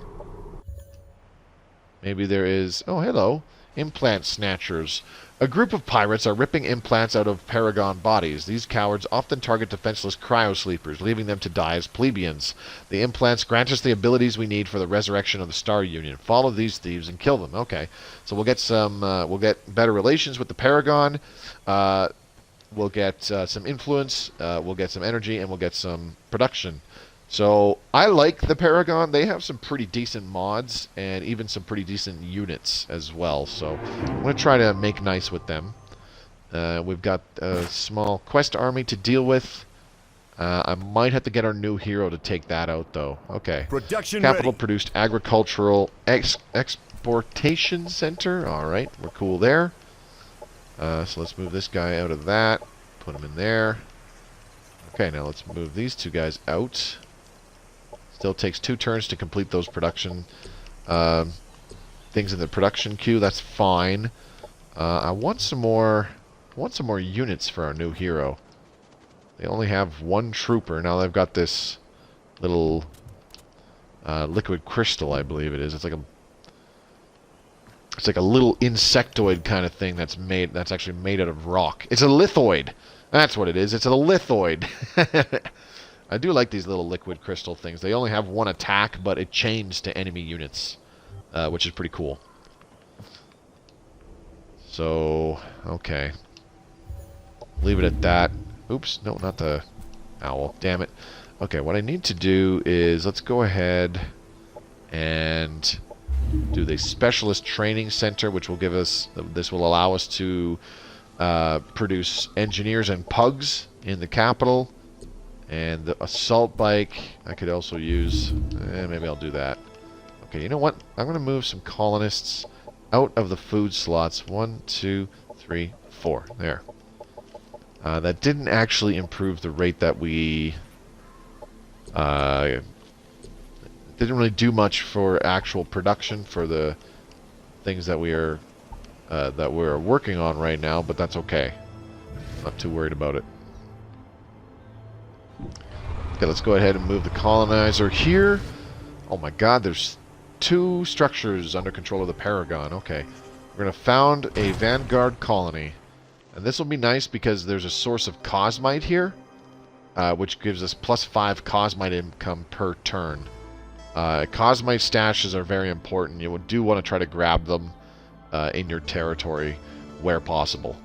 Maybe there is... Oh, hello. Implant snatchers. A group of pirates are ripping implants out of Paragon bodies. These cowards often target defenseless cryosleepers, leaving them to die as plebeians. The implants grant us the abilities we need for the resurrection of the Star Union. Follow these thieves and kill them. Okay. So we'll get some... we'll get better relations with the Paragon. We'll get some influence. We'll get some energy. And we'll get some production. So, I like the Paragon. They have some pretty decent mods, and even some pretty decent units as well. So, I'm going to try to make nice with them. We've got a small quest army to deal with. I might have to get our new hero to take that out, though. Okay. Production Capital ready. produced agricultural exportation center. All right, we're cool there. So let's move this guy out of that. Put him in there. Okay, now let's move these two guys out. Still takes 2 turns to complete those production things in the production queue. That's fine. I want some more. I want some more units for our new hero. They only have 1 trooper. Now they've got this little liquid crystal, I believe it is. It's like a little insectoid kind of thing that's actually made out of rock. It's a lithoid. That's what it is. It's a lithoid. I do like these little liquid crystal things. They only have 1 attack, but it chains to enemy units, which is pretty cool. So, okay. Leave it at that. Oops, no, not the owl. Damn it. Okay, what I need to do is, let's go ahead and do the Specialist Training Center, which will give us, this will allow us to produce engineers and pugs in the capital. And the assault bike, I could also use, maybe I'll do that. Okay, you know what? I'm going to move some colonists out of the food slots. 1, 2, 3, 4. There. That didn't actually improve the rate that we... didn't really do much for actual production for the things that we're working on right now, but that's okay. Not too worried about it. Okay, let's go ahead and move the colonizer here. Oh my god, there's 2 structures under control of the Paragon. Okay. We're going to found a Vanguard colony. And this will be nice because there's a source of Cosmite here, which gives us +5 Cosmite income per turn. Cosmite stashes are very important. You do want to try to grab them in your territory where possible.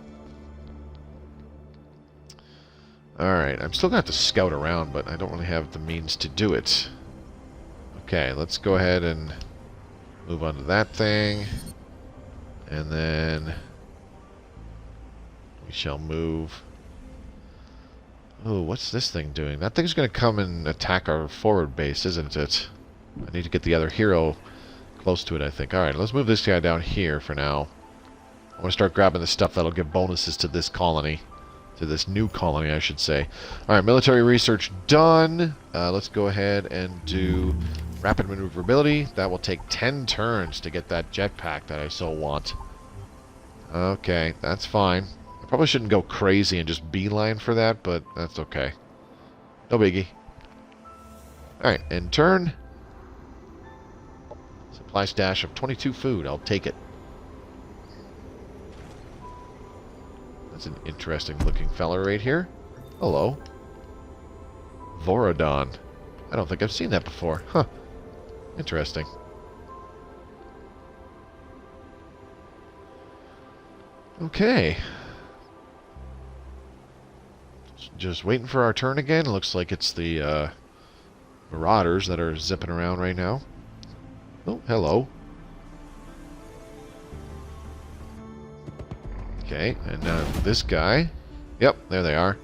Alright, I'm still going to have to scout around, but I don't really have the means to do it. Okay, let's go ahead and move on to that thing. And then we shall move. Oh, what's this thing doing? That thing's going to come and attack our forward base, isn't it? I need to get the other hero close to it, I think. Alright, let's move this guy down here for now. I want to start grabbing the stuff that'll give bonuses to this colony. To this new colony, I should say. Alright, military research done. Let's go ahead and do rapid maneuverability. That will take 10 turns to get that jetpack that I so want. Okay, that's fine. I probably shouldn't go crazy and just beeline for that, but that's okay. No biggie. Alright, end turn. Supply stash of 22 food. I'll take it. That's an interesting looking fella right here. Hello. Voradon. I don't think I've seen that before. Huh. Interesting. Okay. Just waiting for our turn again. Looks like it's the Marauders that are zipping around right now. Oh, hello. Okay, and now this guy. Yep, there they are.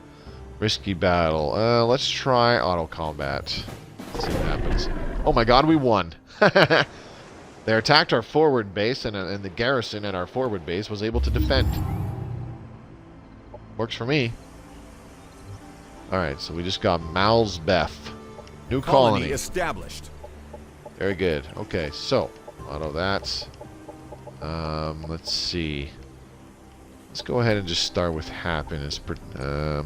Risky battle. Let's try auto combat. Let's see what happens. Oh my god, we won. They attacked our forward base, and the garrison at our forward base was able to defend. Works for me. Alright, so we just got Malsbeth. New colony. Established. Very good. Okay, so, auto that. Let's see. Let's go ahead and just start with happiness. Now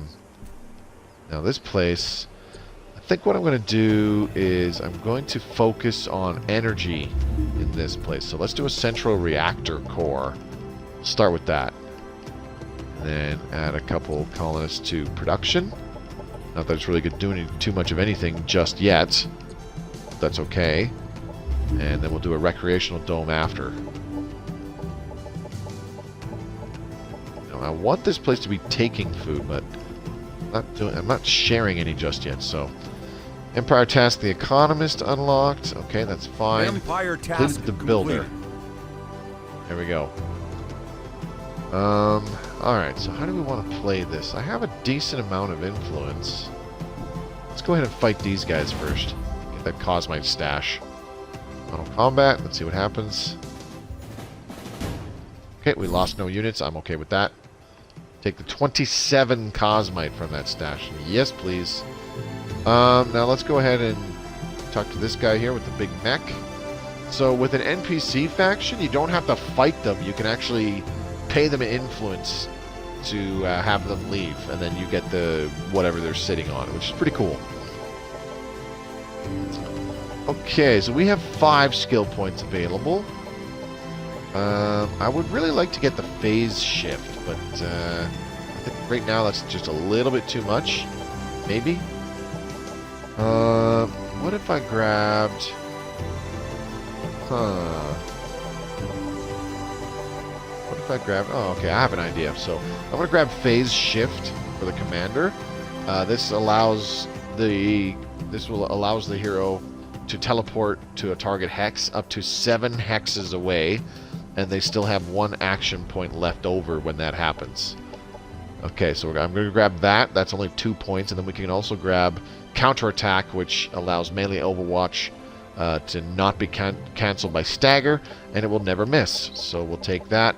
this place, I think what I'm going to do is I'm going to focus on energy in this place. So let's do a central reactor core. Start with that. And then add a couple colonists to production. Not that it's really good doing too much of anything just yet. That's okay. And then we'll do a recreational dome after. Now, I want this place to be taking food, but I'm not sharing any just yet, so. Empire task, the economist unlocked. Okay, that's fine. Empire task the builder. complete. There we go. Alright, so how do we want to play this? I have a decent amount of influence. Let's go ahead and fight these guys first. Get that Cosmite stash. Auto combat, let's see what happens. Okay, we lost no units. I'm okay with that. Take the 27 Cosmite from that stash. Yes, please. Now let's go ahead and talk to this guy here with the big mech. So with an NPC faction, you don't have to fight them. You can actually pay them influence to have them leave, and then you get the whatever they're sitting on, which is pretty cool. Okay, so we have 5 skill points available. I would really like to get the phase shift, but I think right now that's just a little bit too much. Maybe. What if I grabbed... What if I grab... Oh, okay, I have an idea. So I'm going to grab phase shift for the commander. This allows the hero to teleport to a target hex up to 7 hexes away, and they still have 1 action point left over when that happens. Okay, so I'm going to grab that. That's only 2 points, and then we can also grab counterattack, which allows melee Overwatch to not be cancelled by stagger, and it will never miss. So we'll take that.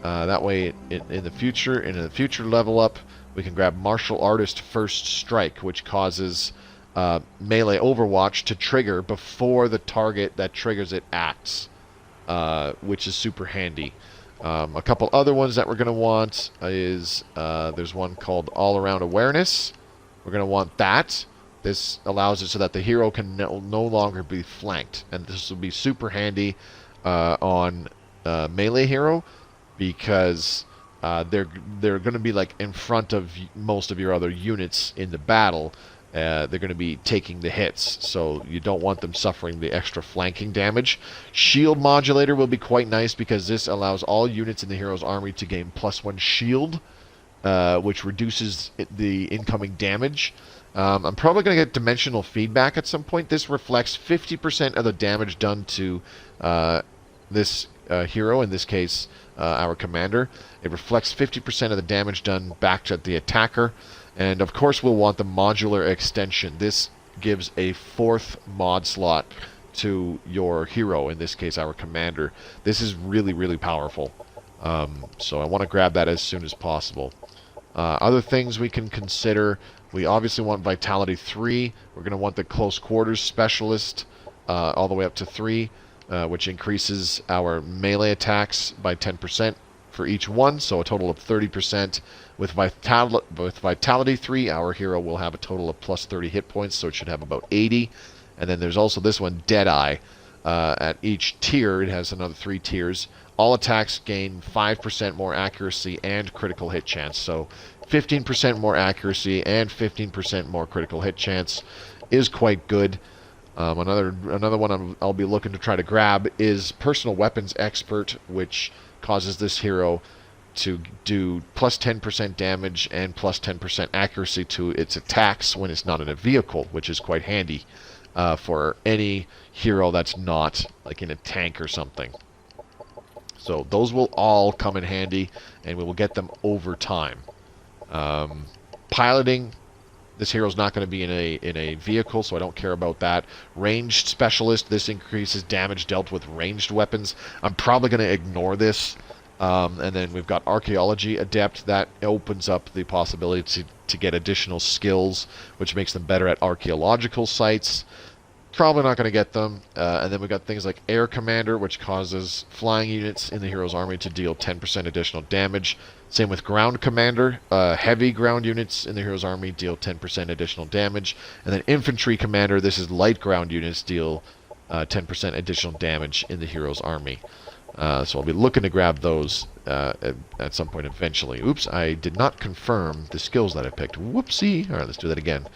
That way, in the future level up, we can grab Martial Artist First Strike, which causes melee Overwatch to trigger before the target that triggers it acts, which is super handy. A couple other ones that we're going to want is there's one called All Around Awareness. We're going to want that. This allows it so that the hero can no longer be flanked, and this will be super handy on melee hero, because they're going to be like in front of most of your other units in the battle. They're going to be taking the hits, so you don't want them suffering the extra flanking damage. Shield Modulator will be quite nice, because this allows all units in the hero's army to gain +1 shield, which reduces the incoming damage. I'm probably going to get dimensional feedback at some point. This reflects 50% of the damage done to this hero, in this case our commander. It reflects 50% of the damage done back to the attacker. And of course we'll want the modular extension. This gives a 4th mod slot to your hero, in this case our commander. This is really, really powerful. So I want to grab that as soon as possible. Other things we can consider, we obviously want Vitality 3. We're going to want the Close Quarters Specialist all the way up to 3, which increases our melee attacks by 10% for each one, so a total of 30%. With Vitality 3, our hero will have a total of +30 hit points, so it should have about 80. And then there's also this one, Deadeye. At each tier, it has another 3 tiers. All attacks gain 5% more accuracy and critical hit chance. So 15% more accuracy and 15% more critical hit chance is quite good. Another one I'll be looking to try to grab is Personal Weapons Expert, which causes this hero to do +10% damage and +10% accuracy to its attacks when it's not in a vehicle, which is quite handy for any hero that's not like in a tank or something. So those will all come in handy, and we will get them over time. Piloting, this hero's not going to be in a vehicle, so I don't care about that. Ranged Specialist, this increases damage dealt with ranged weapons. I'm probably going to ignore this. And then we've got Archaeology Adept. That opens up the possibility to get additional skills, which makes them better at archaeological sites. Probably not going to get them. And then we've got things like Air Commander, which causes flying units in the hero's army to deal 10% additional damage. Same with Ground Commander. Heavy ground units in the hero's army deal 10% additional damage. And then Infantry Commander, this is light ground units, deal 10% additional damage in the hero's army. So I'll be looking to grab those at some point eventually. Oops, I did not confirm the skills that I picked. Whoopsie. All right, let's do that again.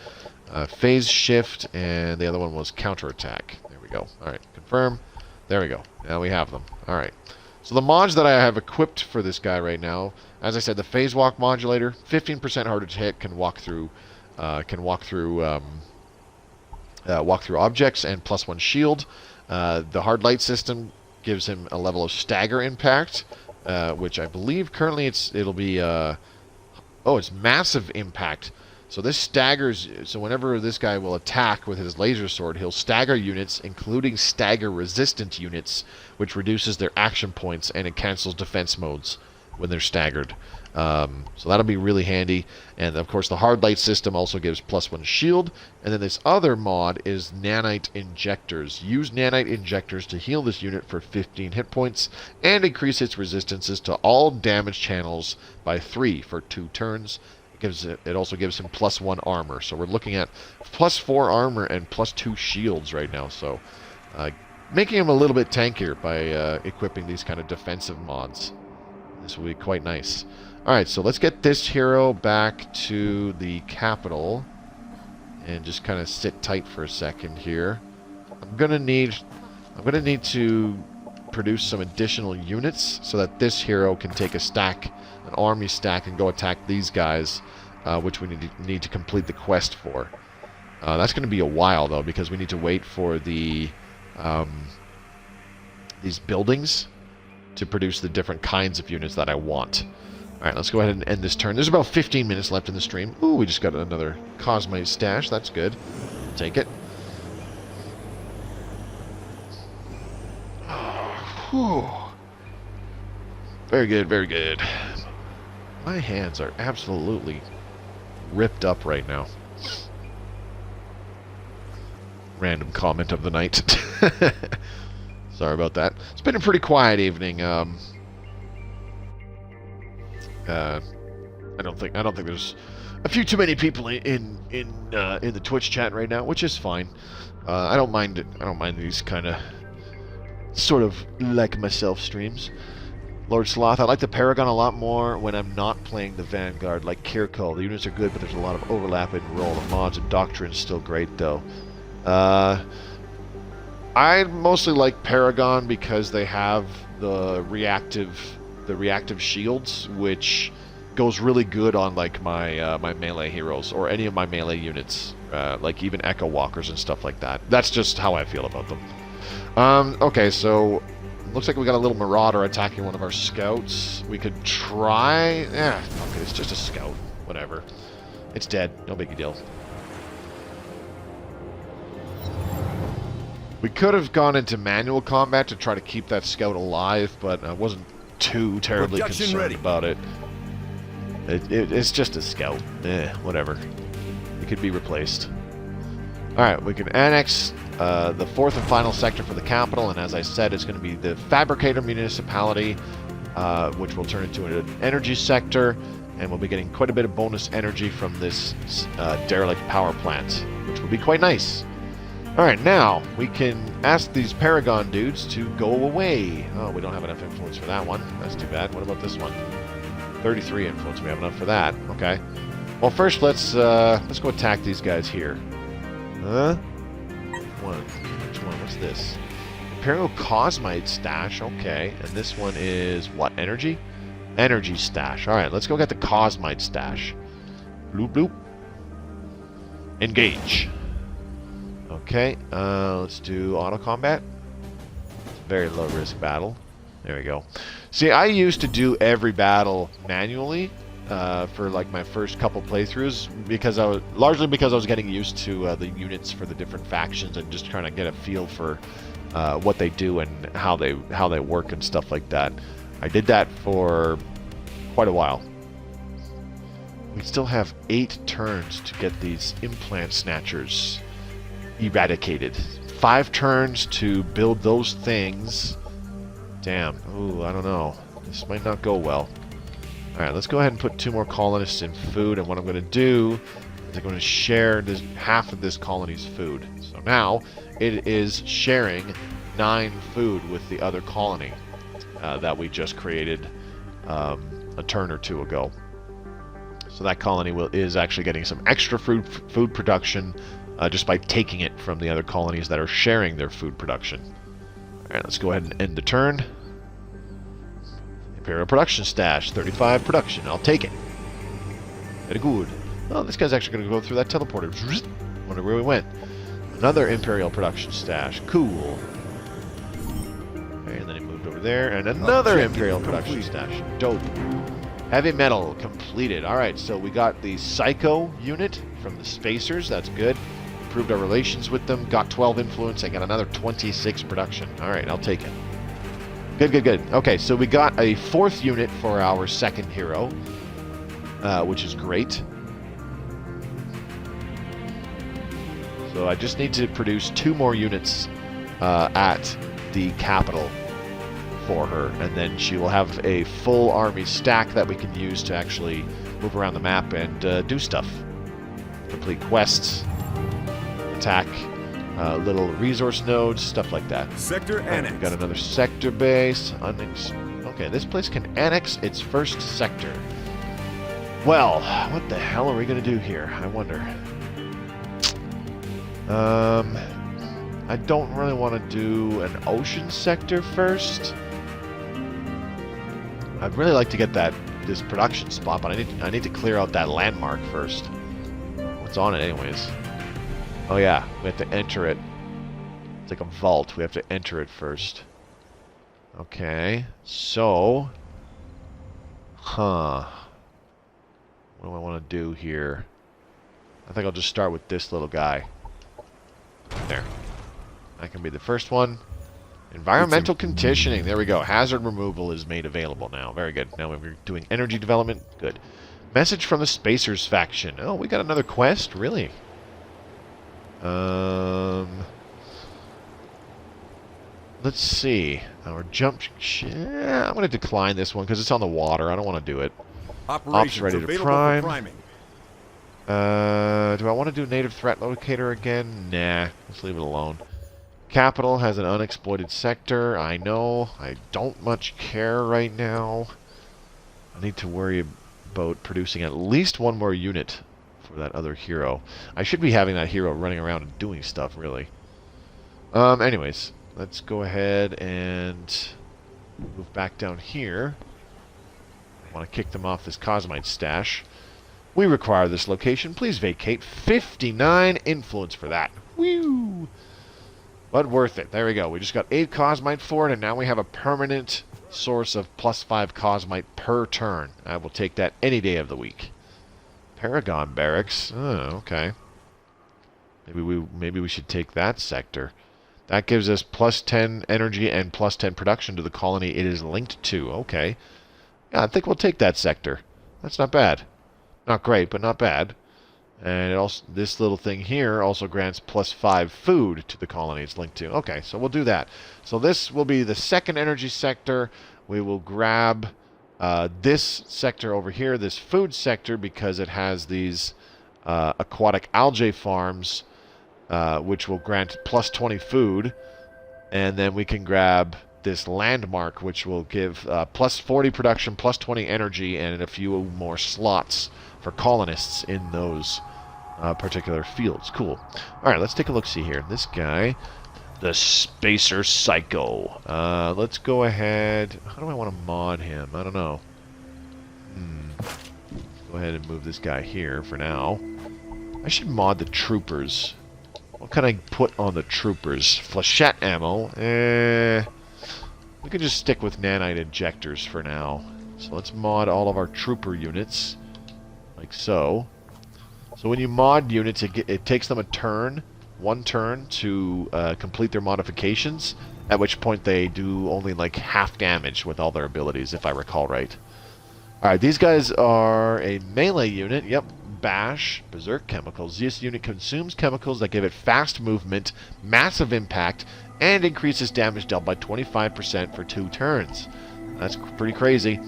Phase Shift, and the other one was Counterattack. There we go. All right, confirm. There we go. Now we have them. All right. So the mods that I have equipped for this guy right now, as I said, the Phase Walk Modulator, 15% harder to hit, can walk through objects, and +1 shield. The Hard Light system gives him a level of stagger impact, which I believe currently it'll be it's massive impact. So this staggers. So whenever this guy will attack with his laser sword, he'll stagger units, including stagger resistant units, which reduces their action points and it cancels defense modes when they're staggered. So that'll be really handy. And of course the hard light system also gives +1 shield. And then this other mod is nanite injectors. Use nanite injectors to heal this unit for 15 hit points and increase its resistances to all damage channels by 3 for 2 turns. It also gives him +1 armor. So we're looking at +4 armor and +2 shields right now. So making him a little bit tankier by equipping these kind of defensive mods. This will be quite nice. Alright, so let's get this hero back to the capital and just kind of sit tight for a second here. I'm gonna need to produce some additional units so that this hero can take an army stack, and go attack these guys, which we need to complete the quest for. That's going to be a while though, because we need to wait for these buildings to produce the different kinds of units that I want. Alright, let's go ahead and end this turn. There's about 15 minutes left in the stream. Ooh, we just got another Cosmite stash. That's good. Take it. Whew. Very good, very good. My hands are absolutely ripped up right now. Random comment of the night. Sorry about that. It's been a pretty quiet evening. I don't think there's a few too many people in the Twitch chat right now, which is fine. I don't mind it. I don't mind these kind of sort of like myself streams. Lord Sloth, I like the Paragon a lot more when I'm not playing the Vanguard, like Kirko. The units are good, but there's a lot of overlap in role. The mods and Doctrine's still great though. I mostly like Paragon because they have the reactive shields, which goes really good on like my my melee heroes or any of my melee units, like even Echo Walkers and stuff like that. That's just how I feel about them. Okay, so looks like we got a little Marauder attacking one of our scouts. We could try. Yeah, okay, it's just a scout. Whatever. It's dead. No big deal. We could have gone into manual combat to try to keep that scout alive, but I wasn't too terribly concerned about it. It's just a scout. Whatever. It could be replaced. Alright, we can annex the fourth and final sector for the capital, and as I said, it's going to be the Fabricator Municipality, which will turn into an energy sector, and we'll be getting quite a bit of bonus energy from this derelict power plant, which will be quite nice. Alright, now we can ask these Paragon dudes to go away. Oh, we don't have enough influence for that one. That's too bad. What about this one? 33 influence. We have enough for that. Okay. Well, first let's go attack these guys here. Huh? Which one? What's this? Imperial Cosmite stash. Okay. And this one is what? Energy? Energy stash. Alright, let's go get the Cosmite stash. Bloop bloop. Engage. Okay, let's do auto combat. Very low risk battle. There we go. See, I used to do every battle manually for like my first couple playthroughs because largely because I was getting used to the units for the different factions and just trying to get a feel for what they do and how they work and stuff like that. I did that for quite a while. We still have 8 turns to get these implant snatchers eradicated. 5 turns to build those things. Damn. Ooh, I don't know. This might not go well. Alright, let's go ahead and put 2 more colonists in food, and what I'm going to do is I'm going to share half of this colony's food. So now it is sharing 9 food with the other colony that we just created a turn or 2 ago. So that colony is actually getting some extra food production just by taking it from the other colonies that are sharing their food production. Alright, let's go ahead and end the turn. Imperial production stash, 35 production. I'll take it. Very good. Oh, this guy's actually going to go through that teleporter. Wonder where we went. Another Imperial production stash. Cool. Okay, and then he moved over there, and another Objective Imperial production completed. stash. Dope. Heavy metal completed. All right, so we got the Psycho unit from the Spacers. That's good. Improved our relations with them. Got 12 influence. I got another 26 production. All right, I'll take it. Good, good, good. Okay, so we got a 4th unit for our 2nd hero, which is great. So I just need to produce 2 more units at the capital for her, and then she will have a full army stack that we can use to actually move around the map and do stuff. Complete quests, attack little resource nodes, stuff like that. Sector We've Annex. got another sector base. Okay, this place can annex its first sector. Well, what the hell are we going to do here? I wonder. I don't really want to do an ocean sector first. I'd really like to get this production spot, but I need to clear out that landmark first. What's on it anyways? Oh yeah, we have to enter it. It's like a vault. We have to enter it first. Okay, so... What do I want to do here? I think I'll just start with this little guy. There. That can be the first one. Environmental conditioning. There we go. Hazard removal is made available now. Very good. Now we're doing energy development. Good. Message from the Spacers faction. Oh, we got another quest? Really? Let's see. Our jump... Yeah, I'm going to decline this one because it's on the water. I don't want to do it. Operations ready to available prime. for priming. Do I want to do native threat locator again? Nah. Let's leave it alone. Capital has an unexploited sector. I know. I don't much care right now. I need to worry about producing at least 1 more unit for that other hero. I should be having that hero running around and doing stuff, really. Anyways, let's go ahead and move back down here. I want to kick them off this Cosmite stash. We require this location. Please vacate. 59 influence for that. Woo! But worth it. There we go. We just got 8 Cosmite for it, and now we have a permanent source of +5 Cosmite per turn. I will take that any day of the week. Paragon Barracks. Oh, okay. Maybe we should take that sector. That gives us +10 energy and +10 production to the colony it is linked to. Okay. Yeah, I think we'll take that sector. That's not bad. Not great, but not bad. And it also, this little thing here also grants +5 food to the colony it's linked to. Okay, so we'll do that. So this will be the 2nd energy sector. We will grab this sector over here, this food sector, because it has these aquatic algae farms, which will grant +20 food. And then we can grab this landmark, which will give +40 production, +20 energy, and a few more slots for colonists in those particular fields. Cool. All right, let's take a look-see here. This guy, the Spacer Psycho. Let's go ahead. How do I want to mod him? I don't know. Go ahead and move this guy here for now. I should mod the troopers. What can I put on the troopers? Flechette ammo. We could just stick with nanite injectors for now. So let's mod all of our trooper units. Like so. So when you mod units, it takes them one turn to complete their modifications, at which point they do only like half damage with all their abilities, if I recall right. Alright, these guys are a melee unit. Yep, Bash, Berserk Chemicals. This unit consumes chemicals that give it fast movement, massive impact, and increases damage dealt by 25% for 2 turns. That's pretty crazy.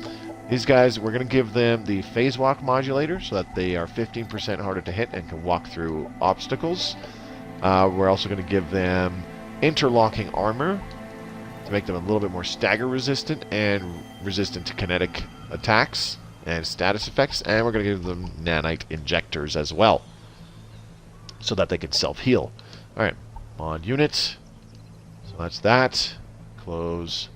These guys, we're going to give them the Phase Walk modulator so that they are 15% harder to hit and can walk through obstacles. We're also going to give them interlocking armor to make them a little bit more stagger resistant and resistant to kinetic attacks and status effects. And we're going to give them nanite injectors as well so that they can self-heal. Alright, mod unit. So that's that. Close.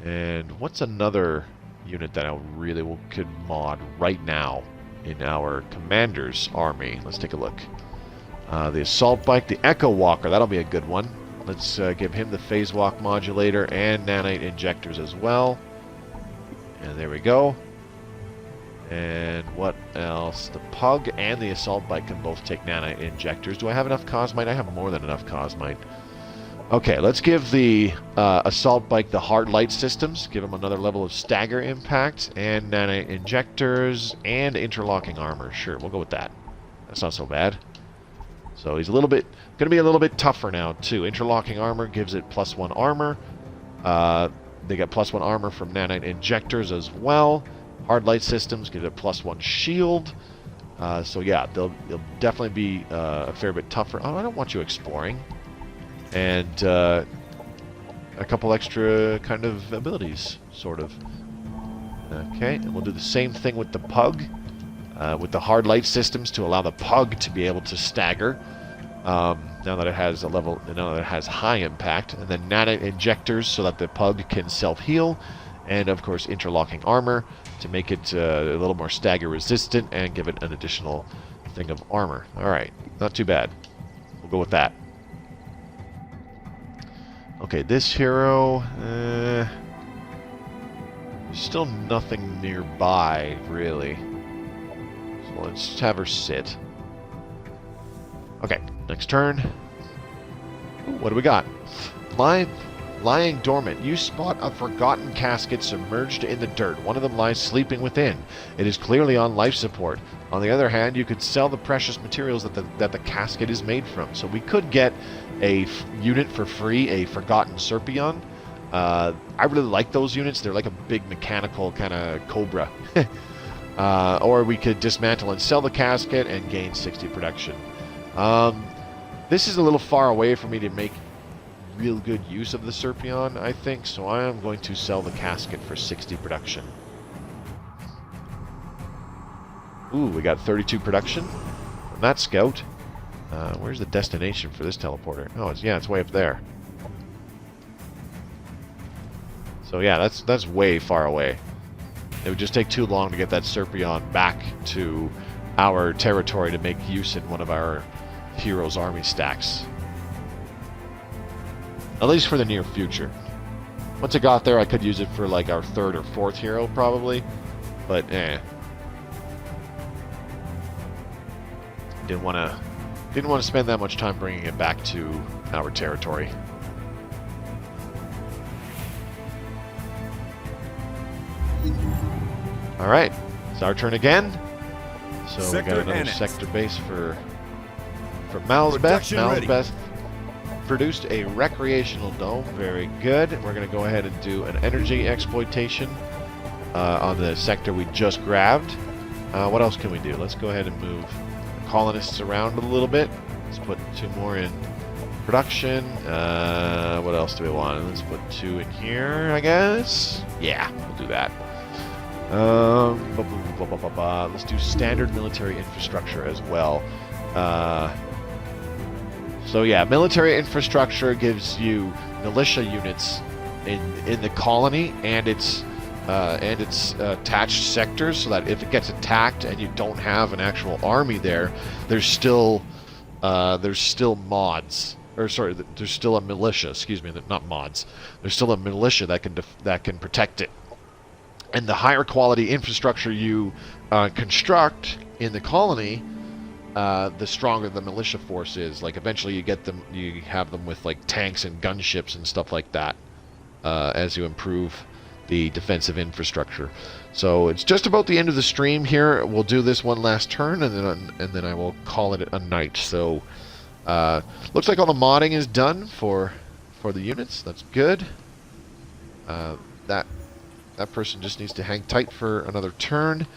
And what's another unit that I really could mod right now in our commander's army? Let's take a look. The assault bike, the Echo Walker, that'll be a good one. Let's give him the phase walk modulator and nanite injectors as well. And there we go. And what else? The Pug and the Assault Bike can both take nanite injectors. Do I have enough Cosmite? I have more than enough Cosmite. Okay, let's give the Assault Bike the hard light systems. Give him another level of stagger impact and nanite injectors and interlocking armor. Sure, we'll go with that. That's not so bad. So he's going to be a little bit tougher now too. Interlocking armor gives it +1 armor. They get +1 armor from nanite injectors as well. Hard light systems give it +1 shield. So yeah, they'll definitely be a fair bit tougher. Oh, I don't want you exploring. And a couple extra kind of abilities, sort of. Okay, and we'll do the same thing with the Pug. With the hard light systems to allow the Pug to be able to stagger. Now that it has high impact, and then nanite injectors so that the Pug can self-heal, and of course interlocking armor to make it a little more stagger resistant and give it an additional thing of armor. All right, not too bad. We'll go with that. Okay, this hero, still nothing nearby really. So let's just have her sit. Okay, next turn. Ooh, what do we got? Lying dormant. You spot a forgotten casket submerged in the dirt. One of them lies sleeping within. It is clearly on life support. On the other hand, you could sell the precious materials that the casket is made from. So we could get a unit for free, a Forgotten Serpion. I really like those units. They're like a big mechanical kind of Cobra. Or we could dismantle and sell the casket and gain 60 production. This is a little far away for me to make real good use of the Serpion, I think, so I am going to sell the casket for 60 production. Ooh, we got 32 production from that scout. Where's the destination for this teleporter? Oh, it's way up there. So yeah, that's way far away. It would just take too long to get that Serpion back to our territory to make use in one of our heroes' army stacks. At least for the near future. Once it got there, I could use it for like our 3rd or 4th hero, probably. But didn't want to spend that much time bringing it back to our territory. All right, it's our turn again. So we got another annex. sector base for Malzbeth. Malzbeth produced a recreational dome. Very good. We're going to go ahead and do an energy exploitation on the sector we just grabbed. What else can we do? Let's go ahead and move the colonists around a little bit. Let's put 2 more in production. What else do we want? Let's put 2 in here, I guess. Yeah, we'll do that. Let's do standard military infrastructure as well. So yeah, military infrastructure gives you militia units in the colony and its attached sectors, so that if it gets attacked and you don't have an actual army there, there's still mods. Or sorry, there's still a militia. Excuse me, not mods. There's still a militia that can protect it. And the higher quality infrastructure you construct in the colony, the stronger the militia force is. Like eventually you have them with like tanks and gunships and stuff like that as you improve the defensive infrastructure. So it's just about the end of the stream here. We'll do this one last turn and then I will call it a night. So looks like all the modding is done for the units. That's good. That person just needs to hang tight for another turn.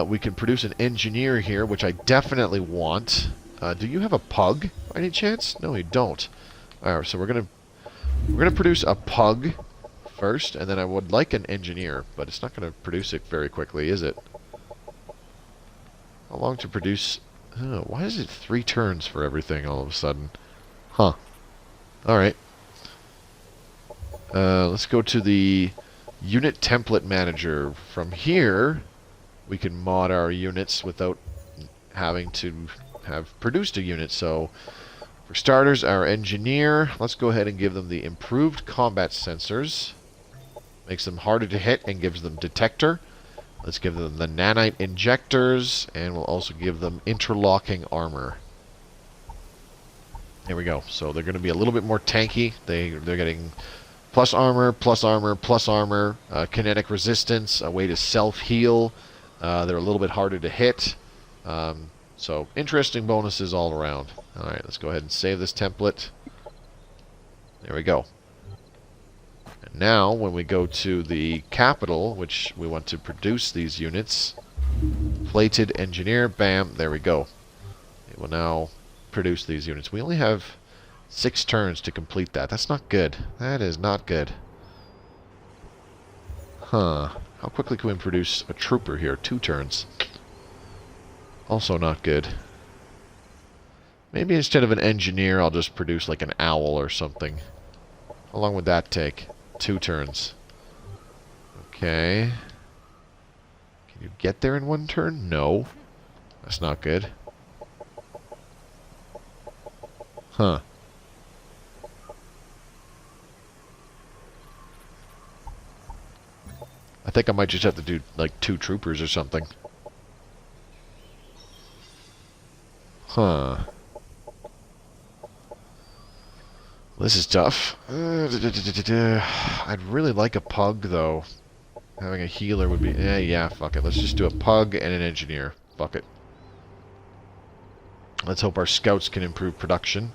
We can produce an engineer here, which I definitely want. Do you have a Pug by any chance? No, you don't. Alright, so we're gonna produce a Pug first, and then I would like an engineer, but it's not gonna produce it very quickly, is it? How long to produce? Oh, why is it 3 turns for everything all of a sudden? Huh. Alright. Let's go to the Unit Template Manager. From here, we can mod our units without having to have produced a unit. So, For starters, our engineer, let's go ahead and give them the improved combat sensors. Makes them harder to hit and gives them detector. Let's give them the nanite injectors, and we'll also give them interlocking armor. There we go. So they're going to be a little bit more tanky. They're getting plus armor, plus armor, plus armor, kinetic resistance, a way to self-heal. They're a little bit harder to hit. So interesting bonuses all around. Alright, let's go ahead and save this template. There we go. And now, when we go to the capital, which we want to produce these units, plated engineer, bam, there we go. It will now produce these units. We only have 6 turns to complete that. That's not good. That is not good. Huh. How quickly can we produce a trooper here? 2 turns. Also not good. Maybe instead of an engineer, I'll just produce like an owl or something. How long would that take? 2 turns. Okay. Can you get there in 1 turn? No. That's not good. Huh. I think I might just have to do like 2 troopers or something. Huh. This is tough. I'd really like a pug, though. Having a healer would be... yeah, fuck it. Let's just do a pug and an engineer. Fuck it. Let's hope our scouts can improve production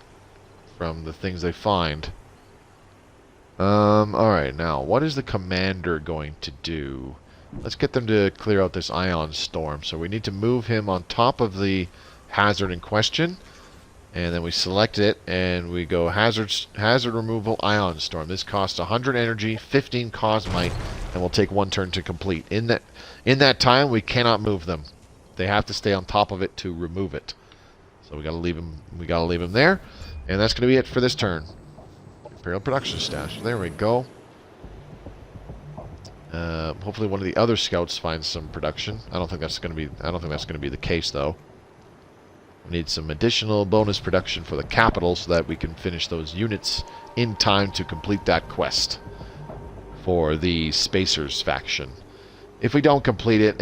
from the things they find. Alright, now, what is the commander going to do? Let's get them to clear out this ion storm. So we need to move him on top of the hazard in question. And then we select it, and we go hazard removal ion storm. This costs 100 energy, 15 cosmite, and will take 1 turn to complete. In that time, we cannot move them. They have to stay on top of it to remove it. So we gotta leave him. We gotta leave him there, and that's gonna be it for this turn. Imperial production stash. There we go. Hopefully, one of the other scouts finds some production. I don't think that's gonna be the case, though. We need some additional bonus production for the capital so that we can finish those units in time to complete that quest for the Spacers faction. If we don't complete it,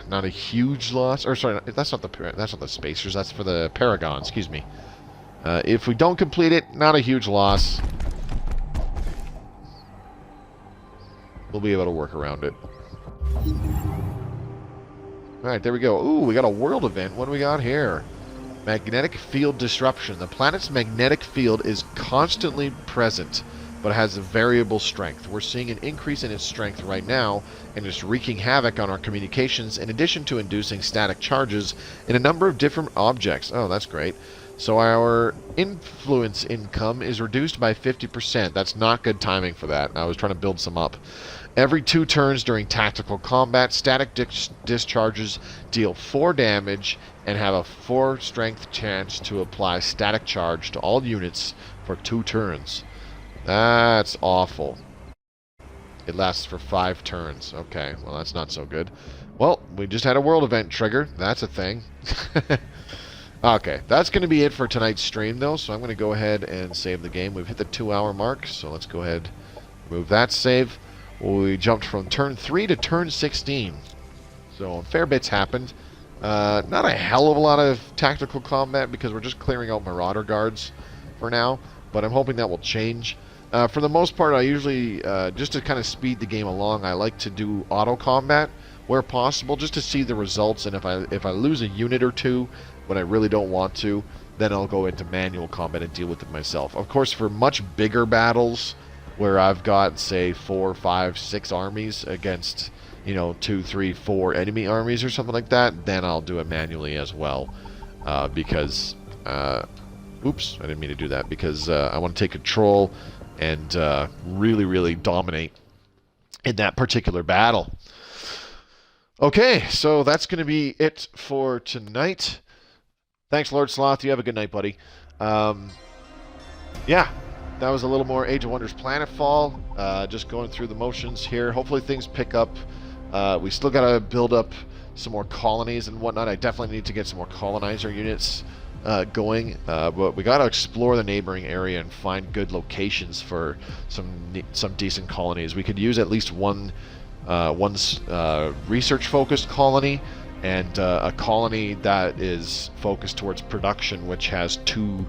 not a huge loss. Or sorry, that's not the Spacers. That's for the Paragon. Excuse me. If we don't complete it, not a huge loss. We'll be able to work around it. Alright, there we go. Ooh, we got a world event. What do we got here? Magnetic field disruption. The planet's magnetic field is constantly present, but it has a variable strength. We're seeing an increase in its strength right now, and it's wreaking havoc on our communications, in addition to inducing static charges in a number of different objects. Oh, that's great. So our influence income is reduced by 50%. That's not good timing for that. I was trying to build some up. Every 2 turns during tactical combat, static discharges deal 4 damage and have a 4 strength chance to apply static charge to all units for 2 turns. That's awful. It lasts for 5 turns. Okay, well that's not so good. Well, we just had a world event trigger. That's a thing. Okay, that's going to be it for tonight's stream, though, so I'm going to go ahead and save the game. We've hit the 2-hour mark, so let's go ahead and remove that save. We jumped from turn 3 to turn 16, so a fair bit's happened. Not a hell of a lot of tactical combat because we're just clearing out Marauder guards for now, but I'm hoping that will change. For the most part, I usually, just to kind of speed the game along, I like to do auto combat where possible, just to see the results, and if I lose a unit or 2, when I really don't want to, then I'll go into manual combat and deal with it myself. Of course, for much bigger battles, where I've got, say, 4, 5, 6 armies against, 2, 3, 4 enemy armies or something like that, then I'll do it manually as well. Because, oops, I didn't mean to do that, because I want to take control and really, really dominate in that particular battle. Okay, so that's going to be it for tonight. Thanks, Lord Sloth. You have a good night, buddy. Yeah, that was a little more Age of Wonders Planetfall. Just going through the motions here. Hopefully things pick up. We still got to build up some more colonies and whatnot. I definitely need to get some more colonizer units going, but we got to explore the neighboring area and find good locations for some decent colonies. We could use at least one research-focused colony, and a colony that is focused towards production, which has 2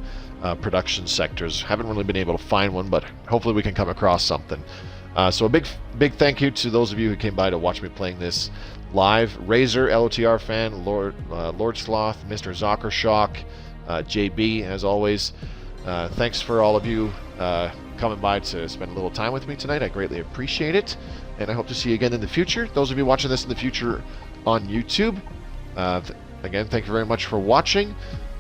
production sectors. Haven't really been able to find one, but hopefully we can come across something. So a big thank you to those of you who came by to watch me playing this live. Razor, LOTR fan, Lord Sloth, Mr. Zockershock, JB, as always. Thanks for all of you coming by to spend a little time with me tonight. I greatly appreciate it, and I hope to see you again in the future. Those of you watching this in the future on YouTube, again, thank you very much for watching.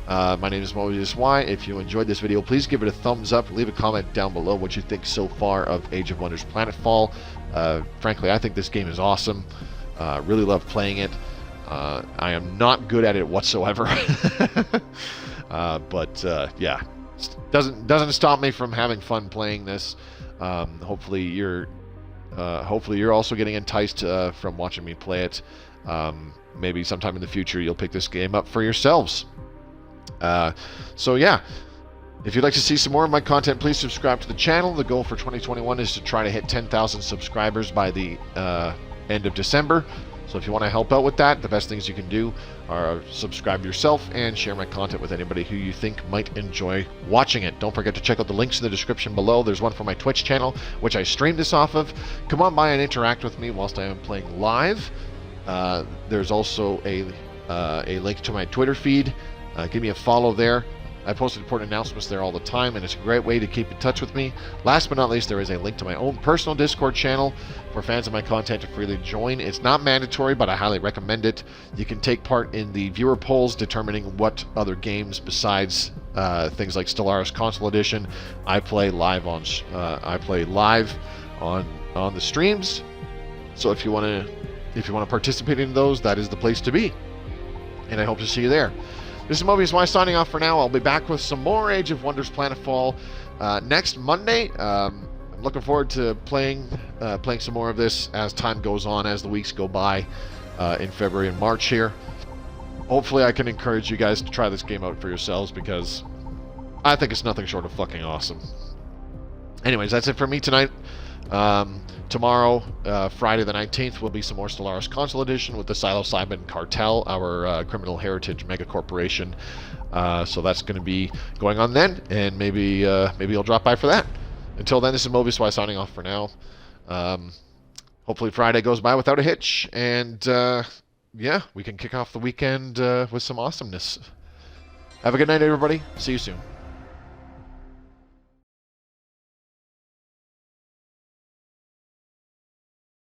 My name is Moses Y. If you enjoyed this video, please give it a thumbs up. Leave a comment down below what you think so far of Age of Wonders Planetfall. Frankly, I think this game is awesome. Really love playing it. I am not good at it whatsoever. But yeah, doesn't stop me from having fun playing this. Hopefully you're also getting enticed from watching me play it. Maybe sometime in the future you'll pick this game up for yourselves. So yeah, if you'd like to see some more of my content, please subscribe to the channel. The goal for 2021 is to try to hit 10,000 subscribers by the end of December. So if you want to help out with that, the best things you can do are subscribe yourself and share my content with anybody who you think might enjoy watching it. Don't forget to check out the links in the description below. There's one for my Twitch channel, which I stream this off of. Come on by and interact with me whilst I am playing live. There's also a link to my Twitter feed. Give me a follow there. I post important announcements there all the time, and it's a great way to keep in touch with me. Last but not least, there is a link to my own personal Discord channel for fans of my content to freely join. It's not mandatory, but I highly recommend it. You can take part in the viewer polls determining what other games besides things like Stellaris Console Edition I play live on the streams. So if you want to participate in those, that is the place to be. And I hope to see you there. This is Mobius Y signing off for now. I'll be back with some more Age of Wonders Planetfall next Monday. I'm looking forward to playing some more of this as time goes on, as the weeks go by in February and March here. Hopefully I can encourage you guys to try this game out for yourselves, because I think it's nothing short of fucking awesome. Anyways, that's it for me tonight. Tomorrow, Friday the 19th, will be some more Stellaris Console Edition with the Psilocybin Cartel, our criminal heritage mega corporation. So that's going to be going on then, and maybe you'll drop by for that. Until then, this is Mobius Y signing off for now. Hopefully Friday goes by without a hitch, and yeah, we can kick off the weekend with some awesomeness. Have a good night, everybody. See you soon.